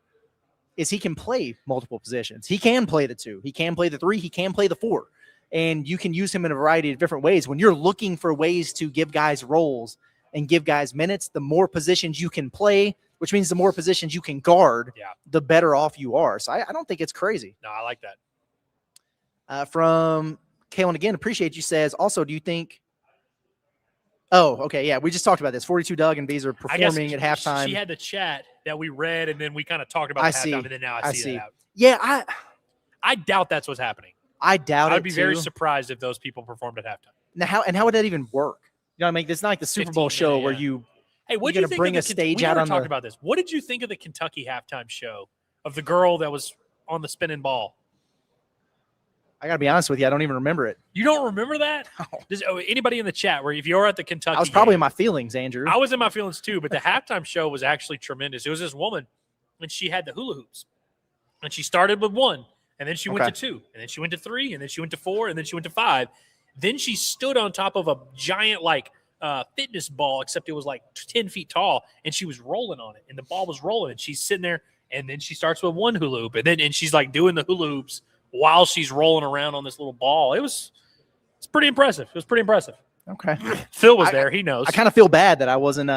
is he can play multiple positions. He can play the 2. He can play the 3. He can play the 4. And you can use him in a variety of different ways. When you're looking for ways to give guys roles and give guys minutes, the more positions you can play, which means the more positions you can guard, the better off you are. So I don't think it's crazy. No, I like that. From Kalen again, appreciate you, says, also, do you think – oh, okay, yeah, we just talked about this. 42 Doug and Bees are performing at halftime. She had the chat that we read, and then we kind of talked about the halftime, and then now I see that out. Yeah, I doubt that's what's happening. I doubt it. I'd be very surprised if those people performed at halftime. Now, how would that even work? You know what I mean? It's not like the Super Bowl show where you – Hey, what did you think bring of a stage out on talked about this. What did you think of the Kentucky halftime show of the girl that was on the spinning ball? I got to be honest with you. I don't even remember it. You don't remember that? No. Does anybody in the chat where if you're at the Kentucky I was probably in my feelings, Andrew. I was in my feelings too, but the halftime show was actually tremendous. It was this woman, and she had the hula hoops. And she started with 1, and then she went to 2, and then she went to 3, and then she went to 4, and then she went to 5. Then she stood on top of a giant, like, fitness ball, except it was like 10 feet tall, and she was rolling on it, and the ball was rolling, and she's sitting there, and then she starts with one hula hoop, and she's like doing the hula hoops while she's rolling around on this little ball. It's pretty impressive. It was pretty impressive. Okay. Phil was there. He knows. I kind of feel bad that I wasn't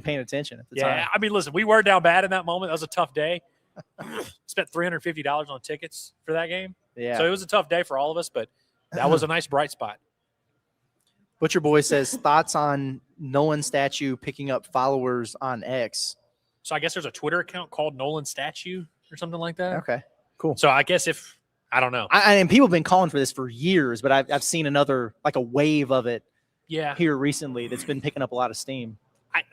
paying attention at the time. Yeah, I mean, listen, we were down bad in that moment. That was a tough day. Spent $350 on tickets for that game. Yeah. So it was a tough day for all of us, but that was a nice bright spot. Butcher Boy says, thoughts on Nolan statue picking up followers on X. So I guess there's a Twitter account called Nolan Statue or something like that. Okay, cool. So I guess I don't know. And people have been calling for this for years, but I've seen another, like a wave of it here recently that's been picking up a lot of steam.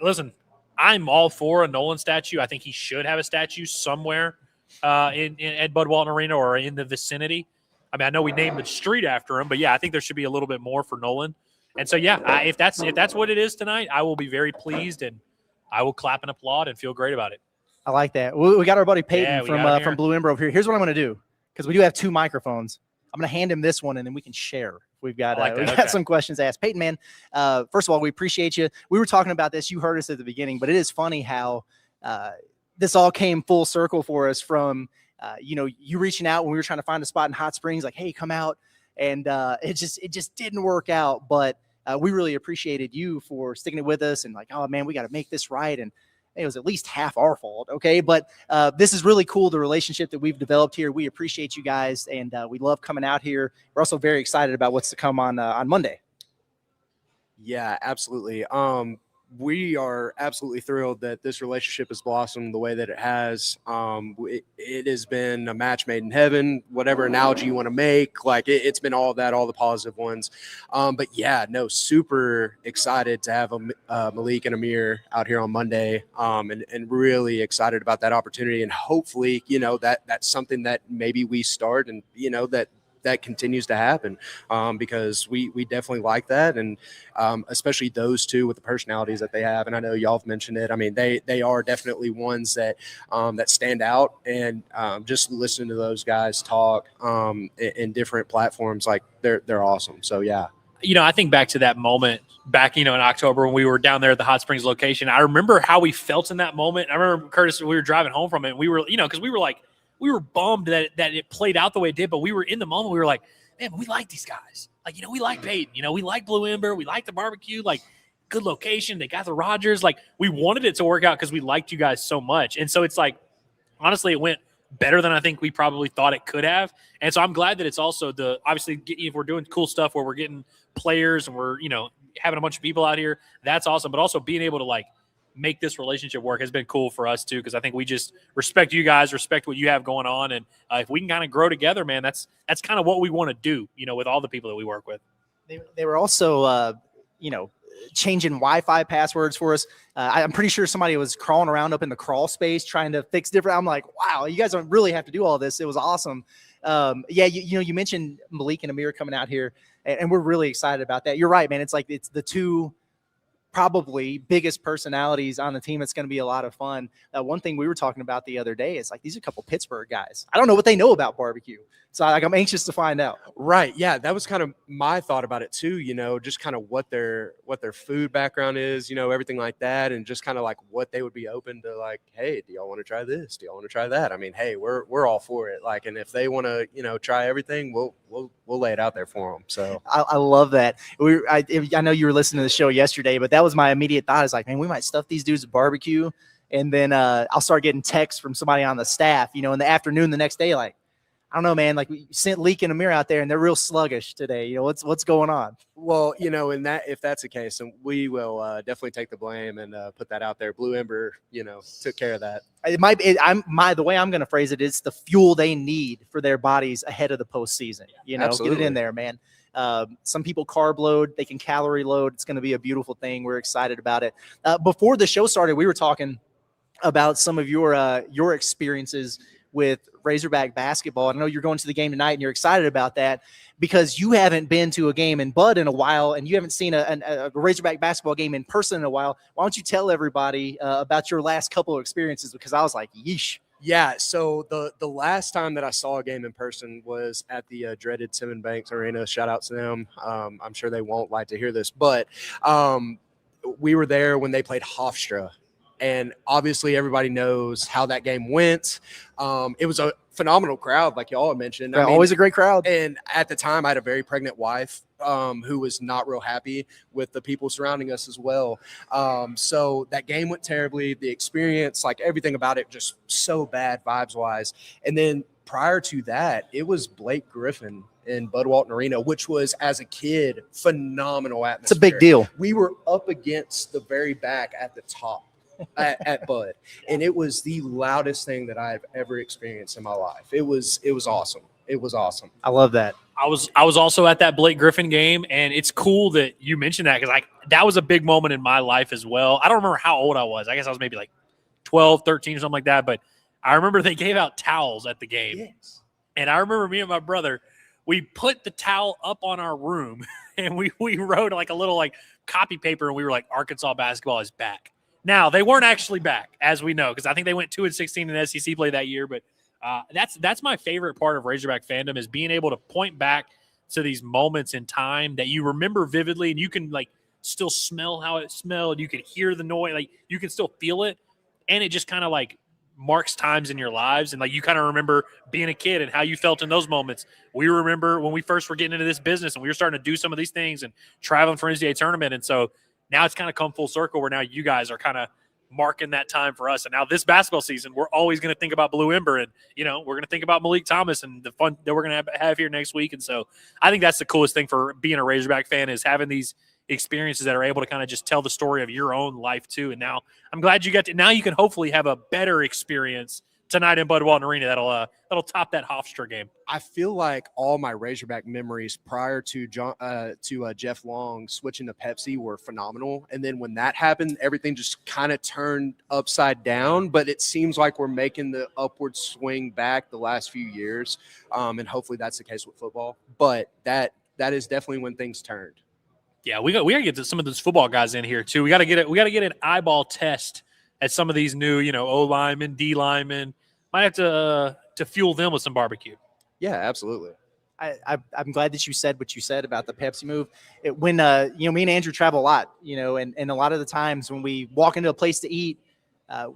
Listen, I'm all for a Nolan statue. I think he should have a statue somewhere at Bud Walton Arena or in the vicinity. I mean, I know we named the street after him, but yeah, I think there should be a little bit more for Nolan. And so, yeah, if that's what it is tonight, I will be very pleased, and I will clap and applaud and feel great about it. I like that. We got our buddy Peyton from Blue Ember over here. Here's what I'm going to do, because we do have 2 microphones. I'm going to hand him this one, and then we can share. We've got got some questions asked. Peyton, man, first of all, we appreciate you. We were talking about this. You heard us at the beginning, but it is funny how this all came full circle for us from, you reaching out when we were trying to find a spot in Hot Springs, like, hey, come out. And it just didn't work out. But we really appreciated you for sticking it with us and like, oh, man, we got to make this right. And it was at least half our fault. Okay. But this is really cool. The relationship that we've developed here. We appreciate you guys. And we love coming out here. We're also very excited about what's to come on Monday. Yeah, absolutely. We are absolutely thrilled that this relationship has blossomed the way that it has. It has been a match made in heaven, whatever analogy you want to make. Like it's been all of that, all the positive ones. But yeah, no, super excited to have Malik and Amir out here on Monday, and really excited about that opportunity. And hopefully, that's something that maybe we start and, that continues to happen, because we definitely like that. And especially those two with the personalities that they have. And I know y'all have mentioned it. I mean, they are definitely ones that stand out, and just listening to those guys talk in different platforms, like they're awesome. So, yeah. I think back to that moment back, in October when we were down there at the Hot Springs location. I remember how we felt in that moment. I remember, Curtis, we were driving home from it, and we were, because we were like, we were bummed that it played out the way it did, but we were in the moment. We were like, man, we like these guys. Like, we like Peyton. We like Blue Ember. We like the barbecue. Like, good location. They got the Rogers. Like, we wanted it to work out because we liked you guys so much. And so it's like, honestly, it went better than I think we probably thought it could have. And so I'm glad that it's also obviously, if we're doing cool stuff where we're getting players and we're, having a bunch of people out here, that's awesome. But also being able to, like, make this relationship work has been cool for us too, because I think we just respect you guys, respect what you have going on, and if we can kind of grow together, man, that's kind of what we want to do, with all the people that we work with. They were also changing Wi-Fi passwords for us. I'm pretty sure somebody was crawling around up in the crawl space trying to fix different. I'm like, wow, you guys don't really have to do all this. It was awesome. You mentioned Malik and Amir coming out here, and we're really excited about that. You're right, man. It's like it's the two probably biggest personalities on the team. It's going to be a lot of fun. One thing we were talking about the other day is like, these are a couple Pittsburgh guys. I don't know what they know about barbecue. So I'm anxious to find out. Right. Yeah. That was kind of my thought about it too, just kind of what their food background is, everything like that. And just kind of like what they would be open to, like, hey, do y'all want to try this? Do y'all want to try that? I mean, hey, we're all for it. Like, and if they want to, try everything, we'll lay it out there for them. So I love that. I know you were listening to the show yesterday, but that was my immediate thought, is like, man, we might stuff these dudes with barbecue. And then I'll start getting texts from somebody on the staff, in the afternoon, the next day, like, I don't know, man, like we sent Leak and Amir out there and they're real sluggish today. What's going on? Well, if that's the case, then we will definitely take the blame and put that out there. Blue Ember, took care of that. It might be, the way I'm going to phrase it is the fuel they need for their bodies ahead of the postseason. Absolutely. Get it in there, man. Some people carb load, they can calorie load. It's going to be a beautiful thing. We're excited about it. Before the show started, we were talking about some of your experiences with Razorback basketball. I know you're going to the game tonight and you're excited about that because you haven't been to a game in Bud in a while and you haven't seen a Razorback basketball game in person in a while. Why don't you tell everybody about your last couple of experiences? Because I was like, yeesh. Yeah, so the last time that I saw a game in person was at the dreaded Simmons Banks Arena. Shout out to them. I'm sure they won't like to hear this, but we were there when they played Hofstra. And obviously everybody knows how that game went. It was a phenomenal crowd, like y'all mentioned. I mean, always a great crowd. And at the time, I had a very pregnant wife who was not real happy with the people surrounding us as well. So that game went terribly. The experience, like everything about it, just so bad vibes-wise. And then prior to that, it was Blake Griffin in Bud Walton Arena, which was, as a kid, phenomenal atmosphere. It's a big deal. We were up against the very back at the top. at Bud, and it was the loudest thing that I've ever experienced in my life. It was awesome. It was awesome. I love that. I was also at that Blake Griffin game, and it's cool that you mentioned that because that was a big moment in my life as well. I don't remember how old I was. I guess I was maybe like 12, 13 or something like that, but I remember they gave out towels at the game. Yes. And I remember me and my brother, we put the towel up on our room, and we wrote like a little like copy paper, and we were like, Arkansas basketball is back. Now, they weren't actually back, as we know, because I think they went 2-16 in SEC play that year. But that's my favorite part of Razorback fandom is being able to point back to these moments in time that you remember vividly, and you can like still smell how it smelled. You can hear the noise, like you can still feel it, and it just kind of like marks times in your lives, and like you kind of remember being a kid and how you felt in those moments. We remember when we first were getting into this business and we were starting to do some of these things and traveling for NCAA tournament, and so. Now it's kind of come full circle where now you guys are kind of marking that time for us. And now this basketball season, we're always going to think about Blue Ember, and, you know, we're going to think about Malik Thomas and the fun that we're going to have here next week. And so I think that's the coolest thing for being a Razorback fan is having these experiences that are able to kind of just tell the story of your own life too. And now I'm glad you got to, now you can hopefully have a better experience tonight in Bud Walton Arena that'll top that Hofstra game. I feel like all my Razorback memories prior to Jeff Long switching to Pepsi were phenomenal, and then when that happened, everything just kind of turned upside down. But it seems like we're making the upward swing back the last few years, and hopefully that's the case with football. But that is definitely when things turned. Yeah, we got to get to some of those football guys in here too. We got to get an eyeball test at some of these new, O linemen, D linemen. Might have to fuel them with some barbecue. Yeah, absolutely. I'm glad that you said what you said about the Pepsi move. When me and Andrew travel a lot, and a lot of the times when we walk into a place to eat,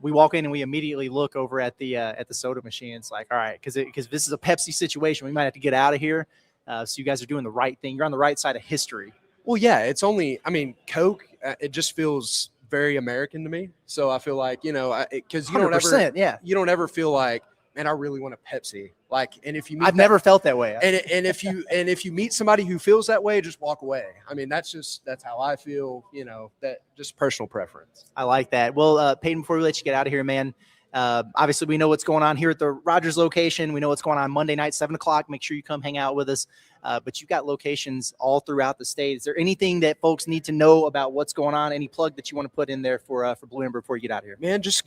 we walk in and we immediately look over at the soda machine. It's like, all right, because this is a Pepsi situation, we might have to get out of here. So you guys are doing the right thing. You're on the right side of history. Well, yeah, it's only, Coke, it just feels very American to me. So I feel like, because you don't ever feel like, man, I really want a Pepsi. Like, and if you meet I've never felt that way. And if you meet somebody who feels that way, just walk away. I mean, that's how I feel, that just personal preference. I like that. Well, Peyton, before we let you get out of here, man, obviously we know what's going on here at the Rogers location. We know what's going on Monday night, 7:00. Make sure you come hang out with us. But you've got locations all throughout the state. Is there anything that folks need to know about what's going on? Any plug that you want to put in there for Blue Ember before you get out of here? Man, just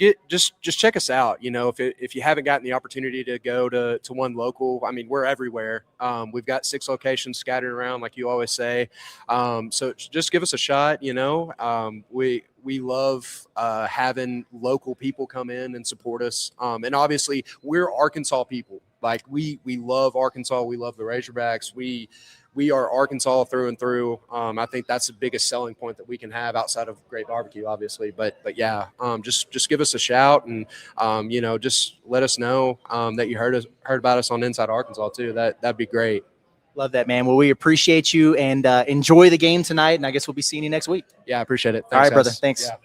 check us out. If you haven't gotten the opportunity to go to one local, I mean, we're everywhere. We've got 6 locations scattered around, like you always say. So just give us a shot. We love having local people come in and support us. And obviously, we're Arkansas people. Like we love Arkansas. We love the Razorbacks. We are Arkansas through and through. I think that's the biggest selling point that we can have outside of great barbecue, obviously. But yeah, just give us a shout and just let us know that you heard about us on Inside Arkansas too. That'd be great. Love that, man. Well, we appreciate you and enjoy the game tonight. And I guess we'll be seeing you next week. Yeah, I appreciate it. Thanks, all right, guys. brother. Thanks. Yeah.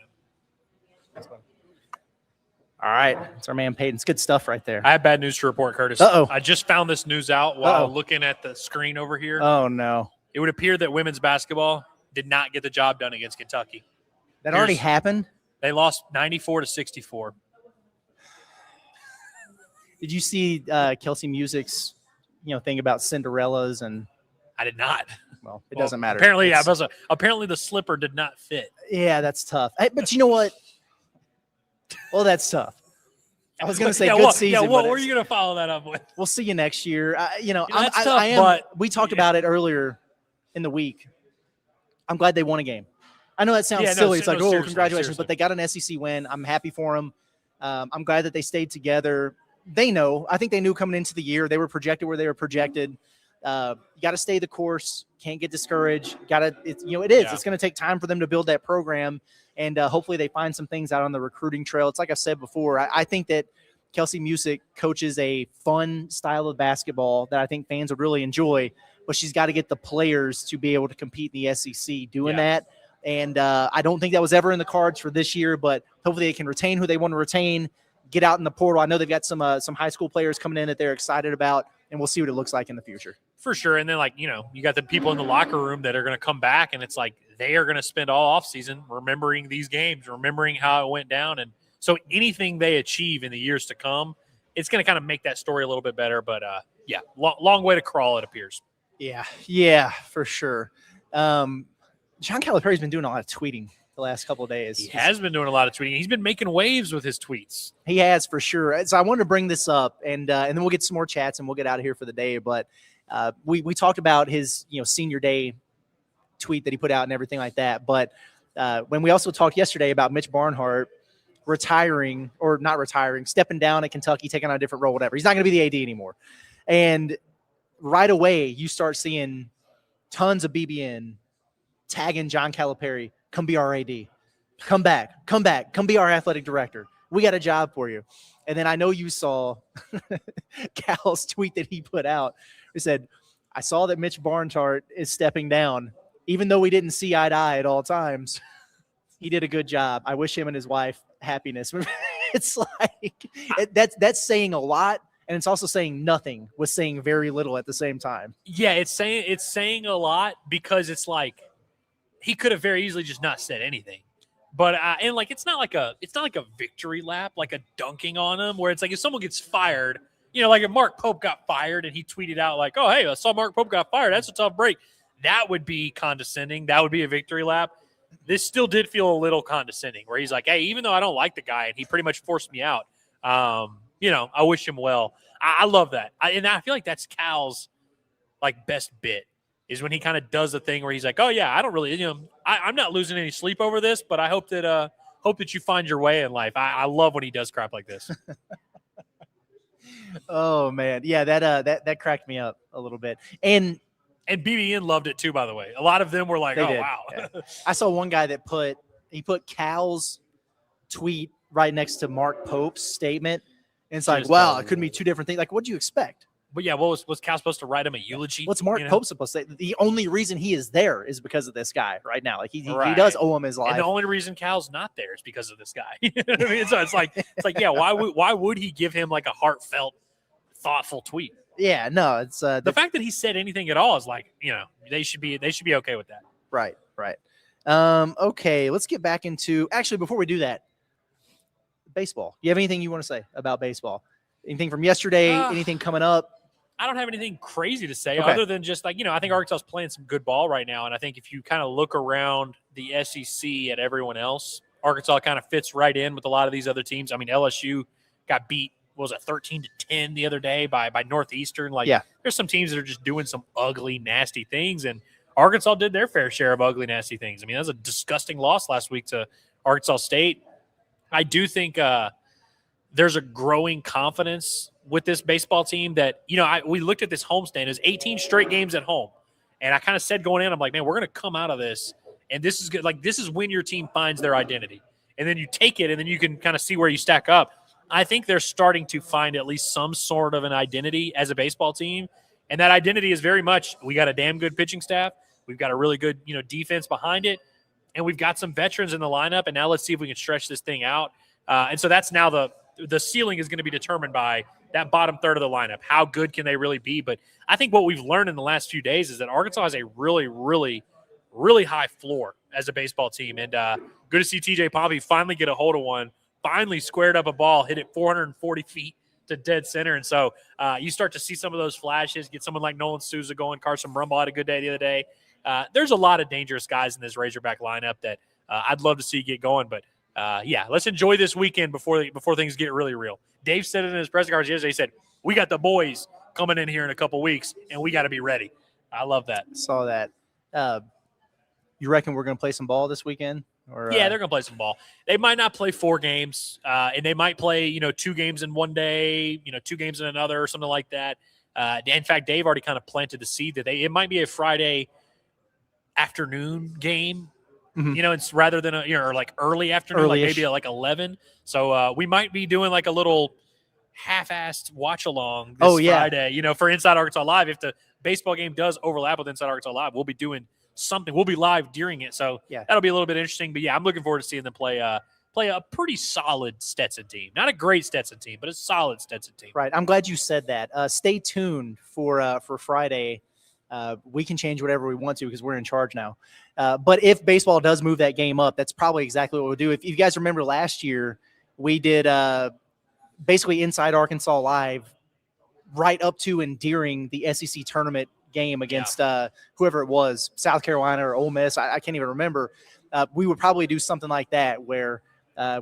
All right. It's our man Peyton. It's good stuff right there. I have bad news to report, Curtis. Uh-oh. I just found this news out while looking at the screen over here. Oh, no. It would appear that women's basketball did not get the job done against Kentucky. That already happened? They lost 94-64. Did you see Kelsey Music's thing about Cinderellas? And I did not. Well, it doesn't matter. Apparently, apparently the slipper did not fit. Yeah, that's tough. But you know what? Well, that's tough. I was going to say good season. Yeah, what were you going to follow that up with? We'll see you next year. That's tough, but we talked about it earlier in the week. I'm glad they won a game. I know that sounds silly. It's like, congratulations, seriously. But they got an SEC win. I'm happy for them. I'm glad that they stayed together. They know. I think they knew coming into the year they were projected where they were projected. You got to stay the course. Can't get discouraged. It's going to take time for them to build that program. And hopefully they find some things out on the recruiting trail. It's like I said before, I think that Kelsey Musick coaches a fun style of basketball that I think fans would really enjoy, but she's got to get the players to be able to compete in the SEC doing that. And I don't think that was ever in the cards for this year, but hopefully they can retain who they want to retain, get out in the portal. I know they've got some high school players coming in that they're excited about, and we'll see what it looks like in the future. For sure. And then, you got the people in the locker room that are going to come back, and it's like they are going to spend all offseason remembering these games, remembering how it went down. And so anything they achieve in the years to come, it's going to kind of make that story a little bit better. But, long way to crawl, it appears. Yeah, for sure. John Calipari's been doing a lot of tweeting the last couple of days. He has been doing a lot of tweeting. He's been making waves with his tweets. He has, for sure. So I wanted to bring this up, and then we'll get some more chats, and we'll get out of here for the day. But we talked about his senior day tweet that he put out and everything like that. But when we also talked yesterday about Mitch Barnhart retiring, or not retiring, stepping down at Kentucky, taking on a different role, whatever. He's not going to be the AD anymore. And right away, you start seeing tons of BBN tagging John Calipari, come be our AD. Come back, come be our athletic director. We got a job for you. And then I know you saw Cal's tweet that he put out. He said, I saw that Mitch Barnhart is stepping down. Even though we didn't see eye to eye at all times, he did a good job. I wish him and his wife happiness. It's like that's saying a lot, and it's also saying nothing with saying very little at the same time. Yeah, it's saying a lot, because it's like he could have very easily just not said anything. But it's not like a victory lap, like a dunking on him, where it's like if someone gets fired, like if Mark Pope got fired and he tweeted out like, "Oh, hey, I saw Mark Pope got fired. That's a tough break." That would be condescending. That would be a victory lap. This still did feel a little condescending, where he's like, "Hey, even though I don't like the guy and he pretty much forced me out, I wish him well." I love that. And I feel like that's Cal's best bit, is when he kind of does the thing where he's like, "Oh yeah, I don't really, I'm not losing any sleep over this, but I hope that you find your way in life." I love when he does crap like this. Oh man, yeah, that cracked me up a little bit, and BBN loved it too. By the way, a lot of them were like, "Oh did. Wow." Yeah. I saw one guy that put Cal's tweet right next to Mark Pope's statement, and it's like, wow, it could be two different things. Like, what'd you expect? But yeah, was Cal supposed to write him a eulogy? What's Mark Pope supposed to say? The only reason he is there is because of this guy right now. Like he does owe him his life. And the only reason Cal's not there is because of this guy. You know what I mean? So it's like yeah, why would he give him like a heartfelt, thoughtful tweet? Yeah, no, it's the fact that he said anything at all is like, they should be okay with that. Right. Okay, let's get back into, actually before we do that, baseball. You have anything you want to say about baseball? Anything from yesterday? Anything coming up? I don't have anything crazy to say other than just I think Arkansas is playing some good ball right now. And I think if you kind of look around the SEC at everyone else, Arkansas kind of fits right in with a lot of these other teams. I mean, LSU got beat, 13-10 the other day by Northeastern. There's some teams that are just doing some ugly, nasty things. And Arkansas did their fair share of ugly, nasty things. I mean, that was a disgusting loss last week to Arkansas State. I do think there's a growing confidence with this baseball team that, we looked at this homestand. It was 18 straight games at home. And I kind of said going in, I'm like, man, we're going to come out of this. And this is good. Like, this is when your team finds their identity. And then you take it, and then you can kind of see where you stack up. I think they're starting to find at least some sort of an identity as a baseball team. And that identity is very much, we got a damn good pitching staff. We've got a really good, defense behind it. And we've got some veterans in the lineup. And now let's see if we can stretch this thing out. And so that's now the ceiling is going to be determined by that bottom third of the lineup. How good can they really be? But I think what we've learned in the last few days is that Arkansas has a really, really, really high floor as a baseball team. And good to see TJ Pompey finally get a hold of one, finally squared up a ball, hit it 440 feet to dead center. And so you start to see some of those flashes, get someone like Nolan Souza going. Carson Brumbaugh had a good day the other day. There's a lot of dangerous guys in this Razorback lineup that I'd love to see get going. But let's enjoy this weekend before things get really real. Dave said it in his press conference yesterday. He said, we got the boys coming in here in a couple weeks, and we got to be ready. I love that. Saw that. You reckon we're going to play some ball this weekend? Yeah, they're going to play some ball. They might not play 4 games, and they might play, 2 games in one day, 2 games in another or something like that. In fact, Dave already kind of planted the seed that it might be a Friday afternoon game. Mhm. It's rather than or like early afternoon, like Early-ish. maybe at like 11. So we might be doing like a little half-assed watch along this Friday, for Inside Arkansas Live. If the baseball game does overlap with Inside Arkansas Live, we'll be doing something. We'll be live during it. So that'll be a little bit interesting. But I'm looking forward to seeing them play a pretty solid Stetson team. Not a great Stetson team, but a solid Stetson team. Right. I'm glad you said that. Stay tuned for Friday. We can change whatever we want to because we're in charge now. But if baseball does move that game up, that's probably exactly what we'll do. If you guys remember last year, we did basically Inside Arkansas Live right up to and during the SEC tournament game against whoever it was, South Carolina or Ole Miss. I can't even remember. We would probably do something like that where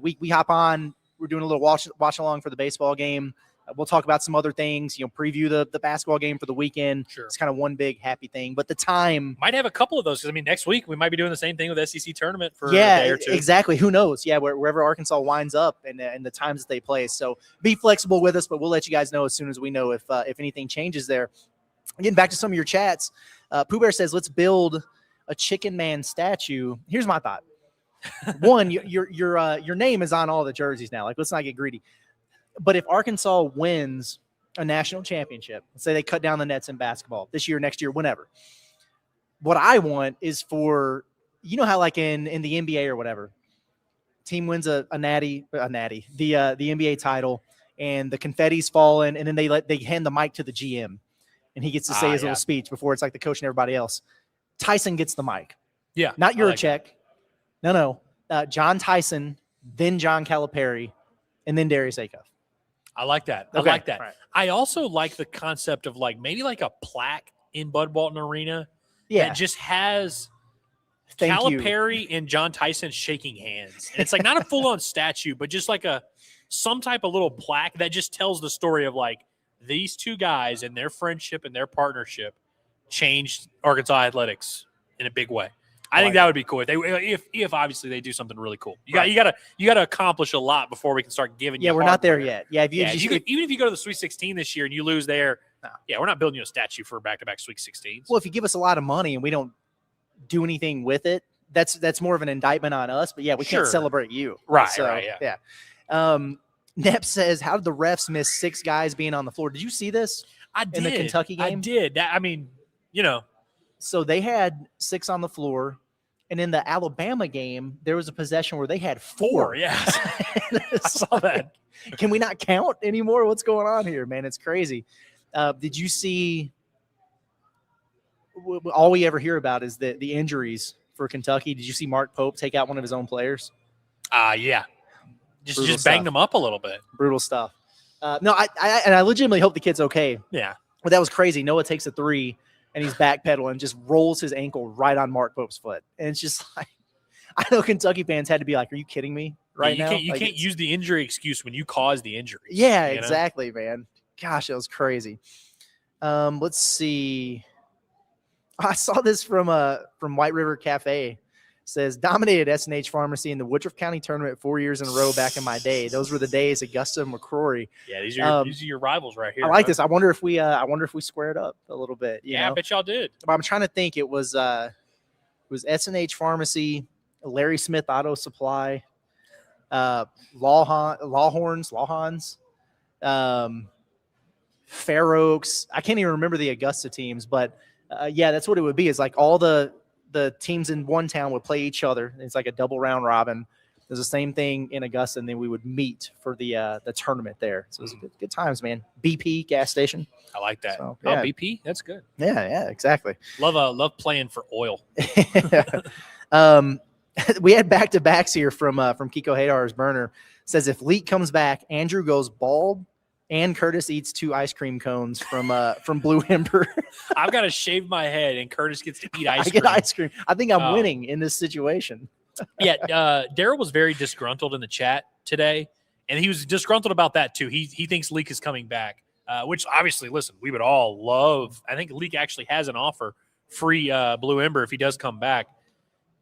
we hop on. We're doing a little watch along for the baseball game. We'll talk about some other things, preview the basketball game for the weekend. Sure. It's kind of one big happy thing. But the time might have a couple of those because, next week we might be doing the same thing with SEC tournament for a day or two. Exactly. Who knows? Yeah, wherever Arkansas winds up and the times that they play. So be flexible with us, but we'll let you guys know as soon as we know if anything changes there. Getting back to some of your chats, Pooh Bear says, let's build a Chicken Man statue. Here's my thought. One, your name is on all the jerseys now. Like, let's not get greedy. But if Arkansas wins a national championship, let's say they cut down the nets in basketball this year, next year, whenever, what I want is for, how like in the NBA or whatever, team wins the NBA title and the confetti's falling, and then they hand the mic to the GM and he gets to say his little speech before it's like the coach and everybody else. Tyson gets the mic. Yeah. Not Yurachek. No. John Tyson, then John Calipari, and then Darius Acuff. I like that. Okay. I like that. Right. I also like the concept of maybe a plaque in Bud Walton Arena that just has Calipari and John Tyson shaking hands. And it's not a full-on statue, but just some type of little plaque that just tells the story of these two guys and their friendship and their partnership changed Arkansas athletics in a big way. I think that would be cool. If obviously they do something really cool. You got to accomplish a lot before we can start giving. Yeah, we're not there yet. Yeah, even if you go to the Sweet 16 this year and you lose there, we're not building you a statue for back-to-back Sweet 16s. Well, if you give us a lot of money and we don't do anything with it, that's more of an indictment on us. But we can't celebrate you. Right. So, right. Yeah. Nep says, "How did the refs miss 6 guys being on the floor?" Did you see this? I did. In the Kentucky game, I did. So they had 6 on the floor, and in the Alabama game, there was a possession where they had 4. Yeah, I saw that. Can we not count anymore? What's going on here, man? It's crazy. Did you see? All we ever hear about is the injuries for Kentucky. Did you see Mark Pope take out one of his own players? Yeah. Just banged them up a little bit. Brutal stuff. No, I legitimately hope the kid's okay. Yeah. But that was crazy. Noah takes a 3. And he's backpedaling, just rolls his ankle right on Mark Pope's foot. And it's just I know Kentucky fans had to be like, are you kidding me now? You can't use the injury excuse when you cause the injury. Yeah, exactly, man. Gosh, that was crazy. Let's see. I saw this from White River Cafe. It says, dominated SNH Pharmacy in the Woodruff County tournament 4 years in a row back in my day. Those were the days, Augusta and McCrory. Yeah, these are your rivals right here. I like this. I wonder if we squared up a little bit. You know? I bet y'all did. But I'm trying to think. It was SNH Pharmacy, Larry Smith Auto Supply, Lawhorns, Fair Oaks. I can't even remember the Augusta teams, but that's what it would be. It's like all the teams in one town would play each other. It's like a double round robin. There's the same thing in Augusta, and then we would meet for the tournament there. So it was good times, man. BP gas station. I like that. So, Oh, BP, that's good. Yeah, exactly. Love playing for oil. We had back-to-backs here from Kiko Hadar's burner. Says if Leak comes back, Andrew goes bald, and Curtis eats 2 ice cream cones from Blue Ember. I've got to shave my head, and Curtis gets to eat ice cream. I get ice cream. I think I'm winning in this situation. Yeah, Daryl was very disgruntled in the chat today, and he was disgruntled about that too. He thinks Leak is coming back, which obviously, listen, we would all love. I think Leak actually has an offer, free Blue Ember if he does come back.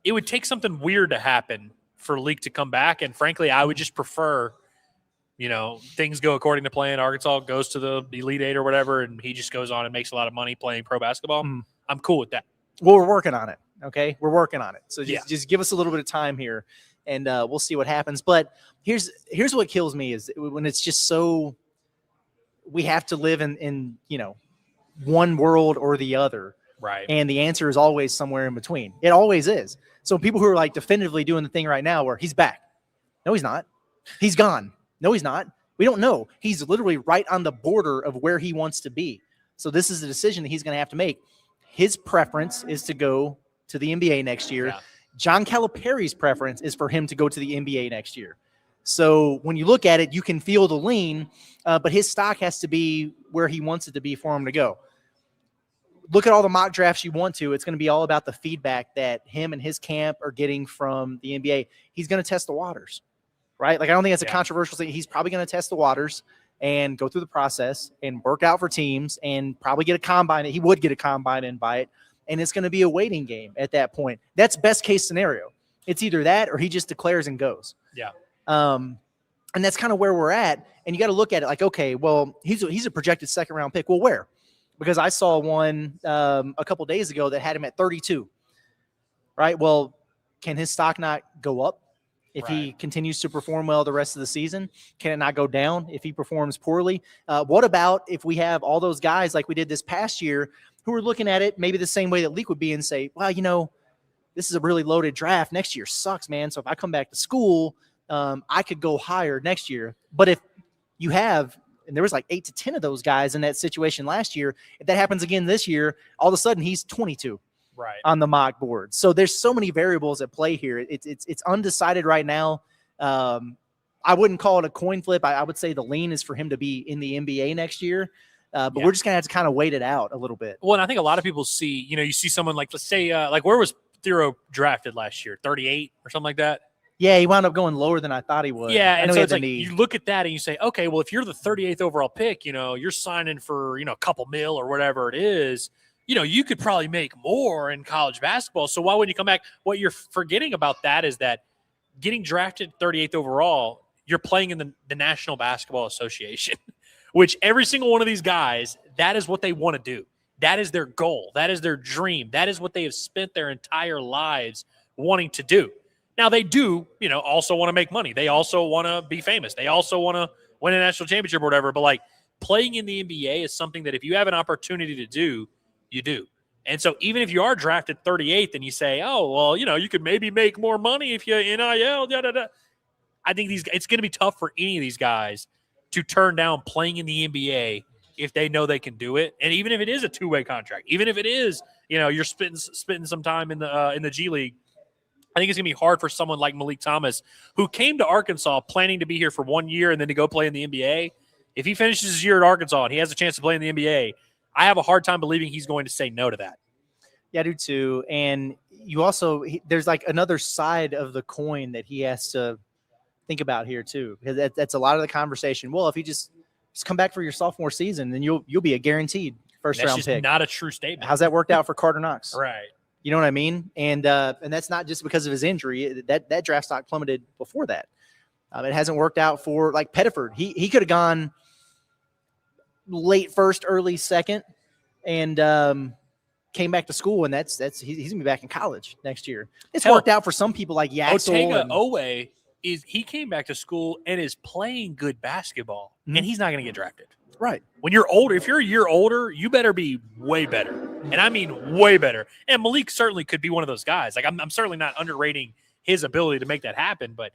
It would take something weird to happen for Leak to come back, and frankly, I would just prefer things go according to plan. Arkansas goes to the Elite Eight or whatever, and he just goes on and makes a lot of money playing pro basketball. I'm cool with that. Well, we're working on it. Okay, we're working on it. So just give us a little bit of time here, and we'll see what happens. But here's what kills me is when it's just so we have to live in one world or the other, right? And the answer is always somewhere in between. It always is. So people who are like definitively doing the thing right now where he's back, no, he's not. He's gone. No, he's not. We don't know. He's literally right on the border of where he wants to be. So this is a decision that he's going to have to make. His preference is to go to the NBA next year. Yeah. John Calipari's preference is for him to go to the NBA next year. So when you look at it, you can feel the lean, but his stock has to be where he wants it to be for him to go. Look at all the mock drafts you want to. It's going to be all about the feedback that him and his camp are getting from the NBA. He's going to test the waters, right? Like, I don't think that's a controversial thing. He's probably going to test the waters and go through the process and work out for teams and probably get a combine. He would get a combine invite, and it's going to be a waiting game at that point. That's best case scenario. It's either that or he just declares and goes. Yeah. And that's kind of where we're at. And you got to look at it like, okay, well, he's a projected second round pick. Well, where? Because I saw one a couple days ago that had him at 32, right? Well, can his stock not go up if he continues to perform well the rest of the season? Can it not go down if he performs poorly? What about if we have all those guys like we did this past year who are looking at it maybe the same way that Leak would be and say, well, this is a really loaded draft. Next year sucks, man. So if I come back to school, I could go higher next year. But if you have – and there was like 8 to 10 of those guys in that situation last year. If that happens again this year, all of a sudden he's 22 on the mock board. So there's so many variables at play here. It's undecided right now. I wouldn't call it a coin flip. I would say the lean is for him to be in the NBA next year. But we're just going to have to kind of wait it out a little bit. Well, and I think a lot of people see, you see someone like, let's say, like where was Thero drafted last year? 38 or something like that? Yeah, he wound up going lower than I thought he would. Yeah, and so it's like you look at that and you say, okay, well, if you're the 38th overall pick, you're signing for, a couple mil or whatever it is, you could probably make more in college basketball. So why would you come back? What you're forgetting about that is that getting drafted 38th overall, you're playing in the National Basketball Association, which every single one of these guys, that is what they want to do. That is their goal. That is their dream. That is what they have spent their entire lives wanting to do. Now, they do, also want to make money. They also want to be famous. They also want to win a national championship or whatever. But, like, playing in the NBA is something that if you have an opportunity to do, you do. And so even if you are drafted 38th and you say, oh, well, you could maybe make more money if you NIL, da-da-da. I think it's going to be tough for any of these guys to turn down playing in the NBA if they know they can do it. And even if it is a two-way contract, even if it is, you're spitting some time in the G League, I think it's going to be hard for someone like Malik Thomas, who came to Arkansas planning to be here for 1 year and then to go play in the NBA. If he finishes his year at Arkansas and he has a chance to play in the NBA, I have a hard time believing he's going to say no to that. Yeah, I do too. And you also there's like another side of the coin that he has to think about here too, because that's a lot of the conversation. Well, if you just come back for your sophomore season, then you'll be a guaranteed first round pick. Not a true statement. How's that worked out for Carter Knox? Right. You know what I mean? And that's not just because of his injury. That draft stock plummeted before that. It hasn't worked out for like Pettiford. He could have gone late first, early second, and came back to school. And that's he's gonna be back in college next year. It's worked out for some people like Yaxel. Otega Owe he came back to school and is playing good basketball, and he's not going to get drafted. Right. When you're older, if you're a year older, you better be way better. And I mean way better. And Malik certainly could be one of those guys. Like I'm certainly not underrating his ability to make that happen. But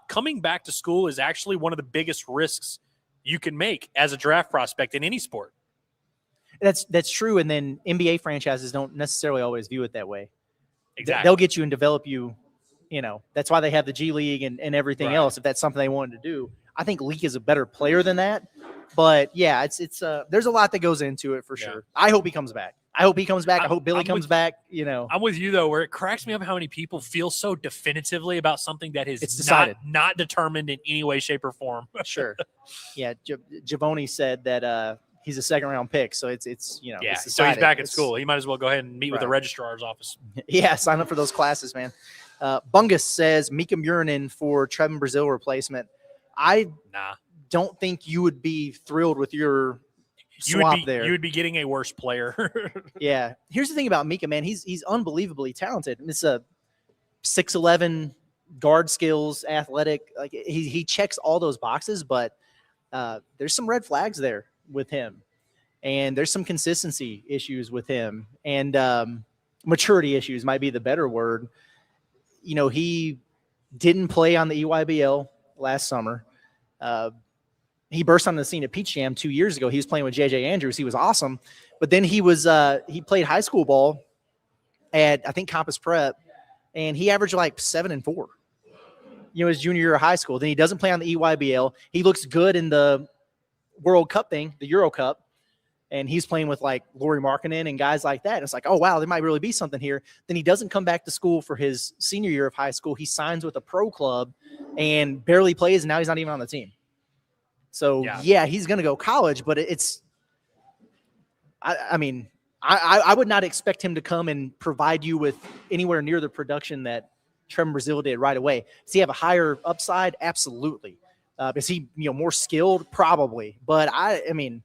coming back to school is actually one of the biggest risks you can make as a draft prospect in any sport. That's true. And then NBA franchises don't necessarily always view it that way. Exactly. They'll get you and develop you. That's why they have the G League and everything else, if that's something they wanted to do. I think Leak is a better player than that. But yeah, it's there's a lot that goes into it for sure. I hope he comes back. I hope Billy comes back. I'm with you though, where it cracks me up how many people feel so definitively about something that is not determined in any way, shape, or form. Sure. Yeah, Javoni said that he's a second round pick, so it's it's so he's back at school. He might as well go ahead and meet with the registrar's office. Yeah, sign up for those classes, man. Bungus says Mika Murinen for Trevin Brazil replacement. I Nah. don't think you would be thrilled with your swap there. You would be getting a worse player. Yeah. Here's the thing about Mika, man. He's unbelievably talented. It's a 6'11", guard skills, athletic. Like he checks all those boxes, but there's some red flags there with him, and there's some consistency issues with him, and maturity issues might be the better word. You know, he didn't play on the EYBL last summer. He burst on the scene at Peach Jam 2 years ago. He was playing with JJ Andrews. He was awesome, but then he played high school ball at, I think, Campus Prep, and he averaged like 7 and 4. You know, his junior year of high school. Then he doesn't play on the EYBL. He looks good in the World Cup thing, the Euro Cup, and he's playing with like Lauri Markkanen and guys like that. And it's like, oh, wow, there might really be something here. Then he doesn't come back to school for his senior year of high school. He signs with a pro club and barely plays, and now he's not even on the team. So, yeah he's going to go college, but I mean, I would not expect him to come and provide you with anywhere near the production that Trevor Brazil did right away. Does he have a higher upside? Absolutely. Is he more skilled? Probably. But I mean,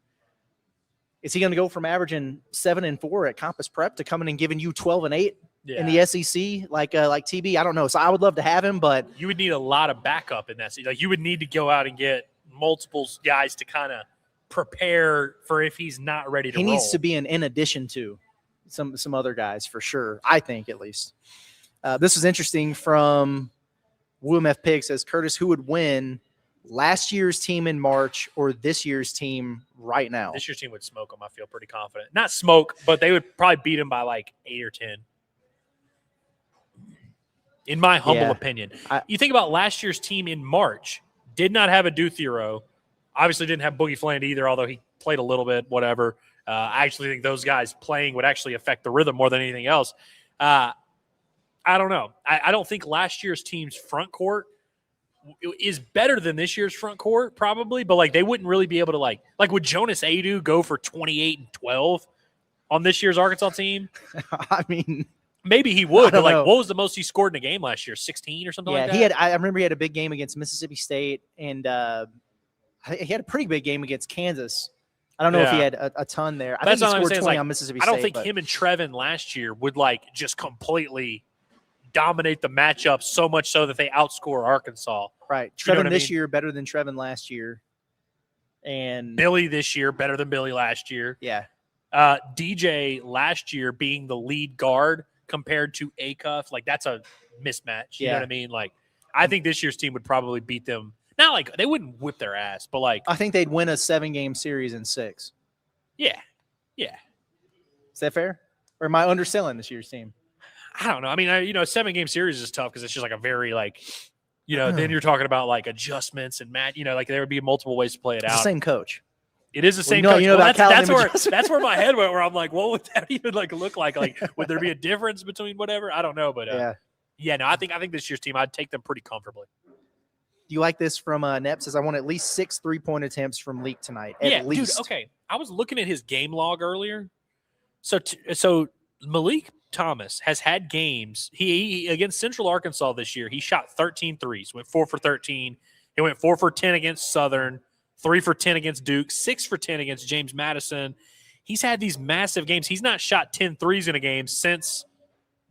is he going to go from averaging 7 and 4 at Campus Prep to coming and giving you 12 and 8 in the SEC like TB? I don't know. So I would love to have him, but you would need a lot of backup in that. Like you would need to go out and get multiple guys to kind of prepare for if he's not ready to roll. He needs to be in addition to some other guys for sure, I think, at least. This was interesting from William F. Pig. Says, Curtis, who would win, last year's team in March or this year's team right now? This year's team would smoke them. I feel pretty confident. Not smoke, but they would probably beat them by like 8 or 10. In my humble opinion. You think about last year's team in March, did not have a Duthero. Obviously didn't have Boogie Fland either, although he played a little bit, whatever. I actually think those guys playing would actually affect the rhythm more than anything else. I don't know. I don't think last year's team's front court is better than this year's front court, probably, but like they wouldn't really be able to like would Jonas Adu go for 28 and 12 on this year's Arkansas team? I mean, maybe he would, but like what was the most he scored in a game last year? 16 or something like that? I remember he had a big game against Mississippi State, and he had a pretty big game against Kansas. I don't know if he had a ton there. I think he scored 20 on Mississippi State. I don't think him and Trevin last year would like just completely dominate the matchup so much so that they outscore Arkansas. Right. Trevin this year better than Trevin last year. And Billy this year better than Billy last year. Yeah. DJ last year being the lead guard compared to Acuff, like that's a mismatch. You know what I mean? Like I think this year's team would probably beat them. Not like they wouldn't whip their ass, but like I think they'd win a 7-game series in 6. Yeah. Yeah. Is that fair? Or am I underselling this year's team? I don't know. I mean, a 7-game series is tough because it's just like a very like, then you're talking about like adjustments and like there would be multiple ways to play it out. It's the same coach. It is the same coach. That's where my head went. Where I'm like, what would that even like look like? Like, would there be a difference between whatever? I don't know, but no. I think this year's team, I'd take them pretty comfortably. Do you like this from Nep? Says, I want at least 6 3-point attempts from Leak tonight. At least. Dude, okay. I was looking at his game log earlier. So Malik Thomas has had games. He against Central Arkansas this year, he shot 13 threes, went 4 for 13. He went 4 for 10 against Southern, 3 for 10 against Duke, 6 for 10 against James Madison. He's had these massive games. He's not shot 10 threes in a game since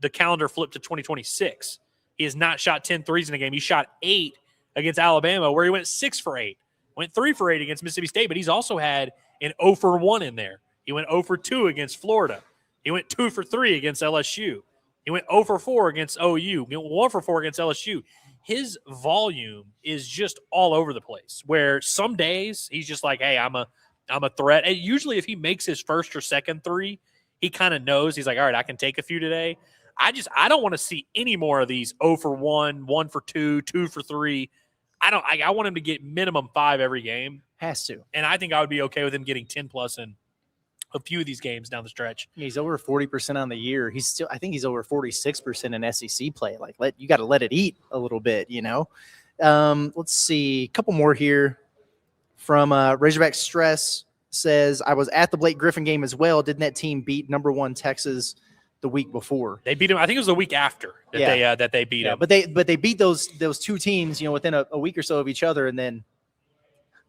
the calendar flipped to 2026. He has not shot 10 threes in a game. He shot 8 against Alabama, where he went 6 for 8. Went 3 for 8 against Mississippi State, but he's also had an 0 for 1 in there. He went 0 for 2 against Florida. He went 2 for 3 against LSU. He went 0 for 4 against OU. He went 1 for 4 against LSU. His volume is just all over the place, where some days he's just like, hey, I'm a threat. And usually if he makes his first or second 3, he kind of knows. He's like, all right, I can take a few today. I don't want to see any more of these 0 for 1, 1 for 2, 2 for 3. I want him to get minimum 5 every game. Has to. And I think I would be okay with him getting 10+ in a few of these games down the stretch. Yeah, he's over 40% on the year. I think he's over 46% in SEC play. Like you got to let it eat a little bit, Let's see. A couple more here from Razorback Stress says, I was at the Blake Griffin game as well. Didn't that team beat number 1 Texas the week before. They beat them. I think it was the week after that they beat them. But they beat those two teams, within a week or so of each other, and then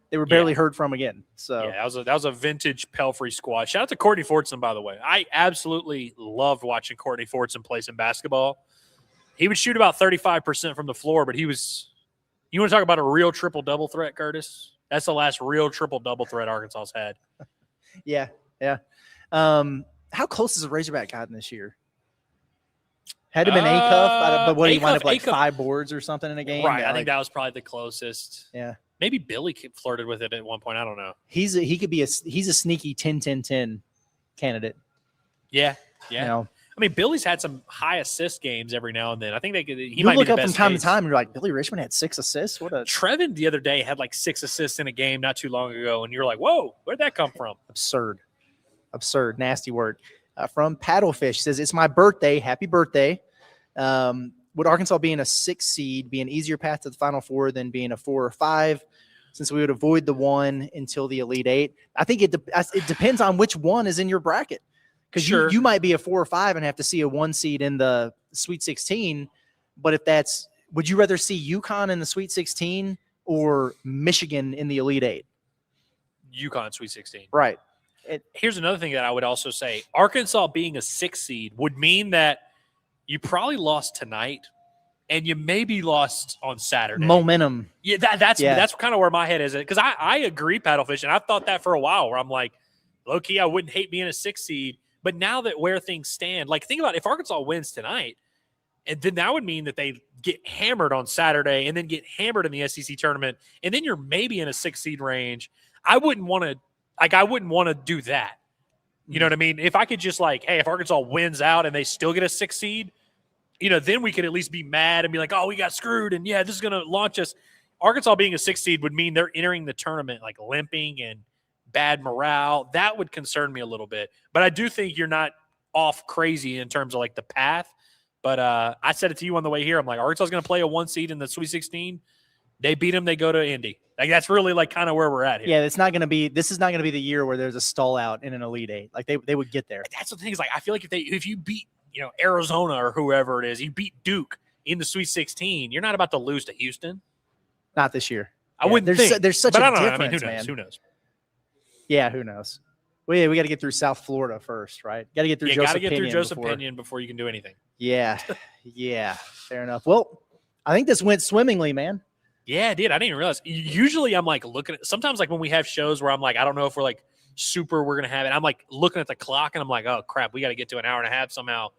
they were barely heard from again. So yeah, that was a vintage Pelfrey squad. Shout out to Courtney Fortson, by the way. I absolutely loved watching Courtney Fortson play some basketball. He would shoot about 35% from the floor, but he was. You want to talk about a real triple-double threat, Curtis? That's the last real triple-double threat Arkansas's had. Yeah. How close has the Razorback gotten this year? Had to been A-Cuff, but what, he wound up like A-Cuff, 5 boards or something in a game? Right, I think that was probably the closest. Yeah. Maybe Billy flirted with it at one point. I don't know. He's a sneaky 10-10-10 candidate. Yeah. I mean, Billy's had some high assist games every now and then. I think he might look be the up best from time case. to time, and you're like, Billy Richmond had 6 assists? Trevin the other day had like 6 assists in a game not too long ago, and you're like, whoa, where'd that come from? Absurd, nasty word. From Paddlefish says, it's my birthday. Happy birthday. Would Arkansas being a 6 seed be an easier path to the Final Four than being a 4 or 5, since we would avoid the 1 until the Elite 8? I think it depends on which one is in your bracket. Because you might be a 4 or 5 and have to see a 1 seed in the Sweet 16. But would you rather see UConn in the Sweet 16 or Michigan in the Elite 8? UConn Sweet 16. Right. Here's another thing that I would also say. Arkansas being a 6 seed would mean that you probably lost tonight and you maybe lost on Saturday. Momentum. Yeah, that's kind of where my head is. Because I agree, Paddlefish, and I've thought that for a while where I'm like, low-key, I wouldn't hate being a 6 seed. But now that where things stand, like think about it, if Arkansas wins tonight, and then that would mean that they get hammered on Saturday and then get hammered in the SEC tournament, and then you're maybe in a 6 seed range. I wouldn't want to do that. You know what I mean? If I could just hey, if Arkansas wins out and they still get a 6 seed, then we could at least be mad and be like, oh, we got screwed, and yeah, this is going to launch us. Arkansas being a 6 seed would mean they're entering the tournament limping and bad morale. That would concern me a little bit. But I do think you're not off crazy in terms of the path. But I said it to you on the way here. I'm like, Arkansas is going to play a 1 seed in the Sweet 16. They beat them, they go to Indy. That's really kind of where we're at here. Yeah, this is not going to be the year where there's a stall out in an Elite 8. They would get there. That's the thing is I feel like if you beat Arizona or whoever it is, you beat Duke in the Sweet 16, you're not about to lose to Houston. Not this year. I wouldn't think. There's such a difference, who knows? Who knows? Yeah, who knows? We got to get through South Florida first, right? Got to get through Joseph Pinion before you can do anything. Yeah, fair enough. Well, I think this went swimmingly, man. Yeah, it did. I didn't even realize. Usually I'm looking at – sometimes when we have shows where I'm I don't know if we're super we're going to have it. I'm looking at the clock and I'm like, oh, crap, we got to get to an hour and a half somehow.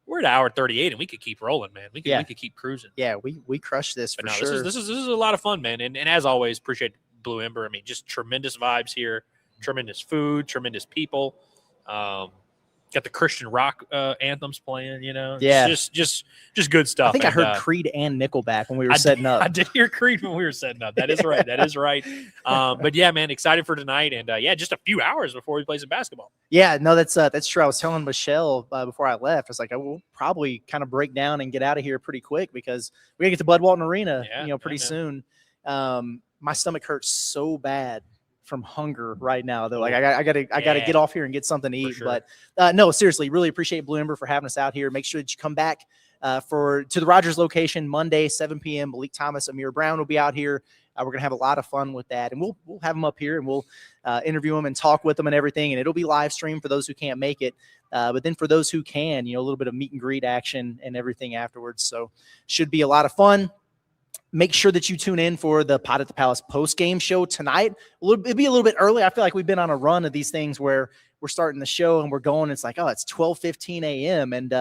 We're at hour 38 and we could keep rolling, man. We could keep cruising. Yeah, we crushed this for sure. This is a lot of fun, man. And as always, appreciate Blue Ember. I mean, just tremendous vibes here. Tremendous food, tremendous people. Got the Christian rock anthems playing, Yeah. Just good stuff. I think I heard Creed and Nickelback when we were setting up. I did hear Creed when we were setting up. That is right. That is right. But yeah, man, excited for tonight. And just a few hours before we play some basketball. Yeah, no, that's true. I was telling Michelle before I left, I was like, I will probably kind of break down and get out of here pretty quick because we gotta get to Bud Walton Arena, pretty soon. My stomach hurts so bad from hunger right now, though. I gotta get off here and get something to eat. Sure. But no, seriously, really appreciate Blue Ember for having us out here. Make sure that you come back to the Rogers location Monday, 7 p.m. Malik Thomas, Amir Brown will be out here. We're gonna have a lot of fun with that, and we'll have them up here and we'll interview them and talk with them and everything. And it'll be live streamed for those who can't make it. But then for those who can, a little bit of meet and greet action and everything afterwards. So should be a lot of fun. Make sure that you tune in for the Pot at the Palace post-game show tonight. It'll be a little bit early. I feel like we've been on a run of these things where we're starting the show and we're going. It's it's 12:15 a.m. and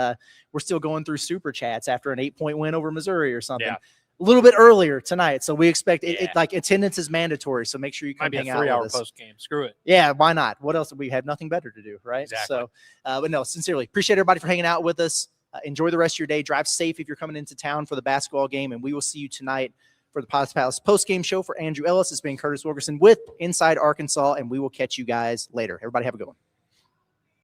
we're still going through super chats after an 8-point win over Missouri or something. Yeah. A little bit earlier tonight, so we expect attendance is mandatory. So make sure you come hang out with us. Might be a 3-hour post-game. Screw it. Yeah, why not? What else? We have nothing better to do, right? Exactly. So, but no, sincerely appreciate everybody for hanging out with us. Enjoy the rest of your day. Drive safe if you're coming into town for the basketball game, and we will see you tonight for the Pot Palace post-game show. For Andrew Ellis, it's been Curtis Wilkerson with Inside Arkansas, and we will catch you guys later. Everybody have a good one.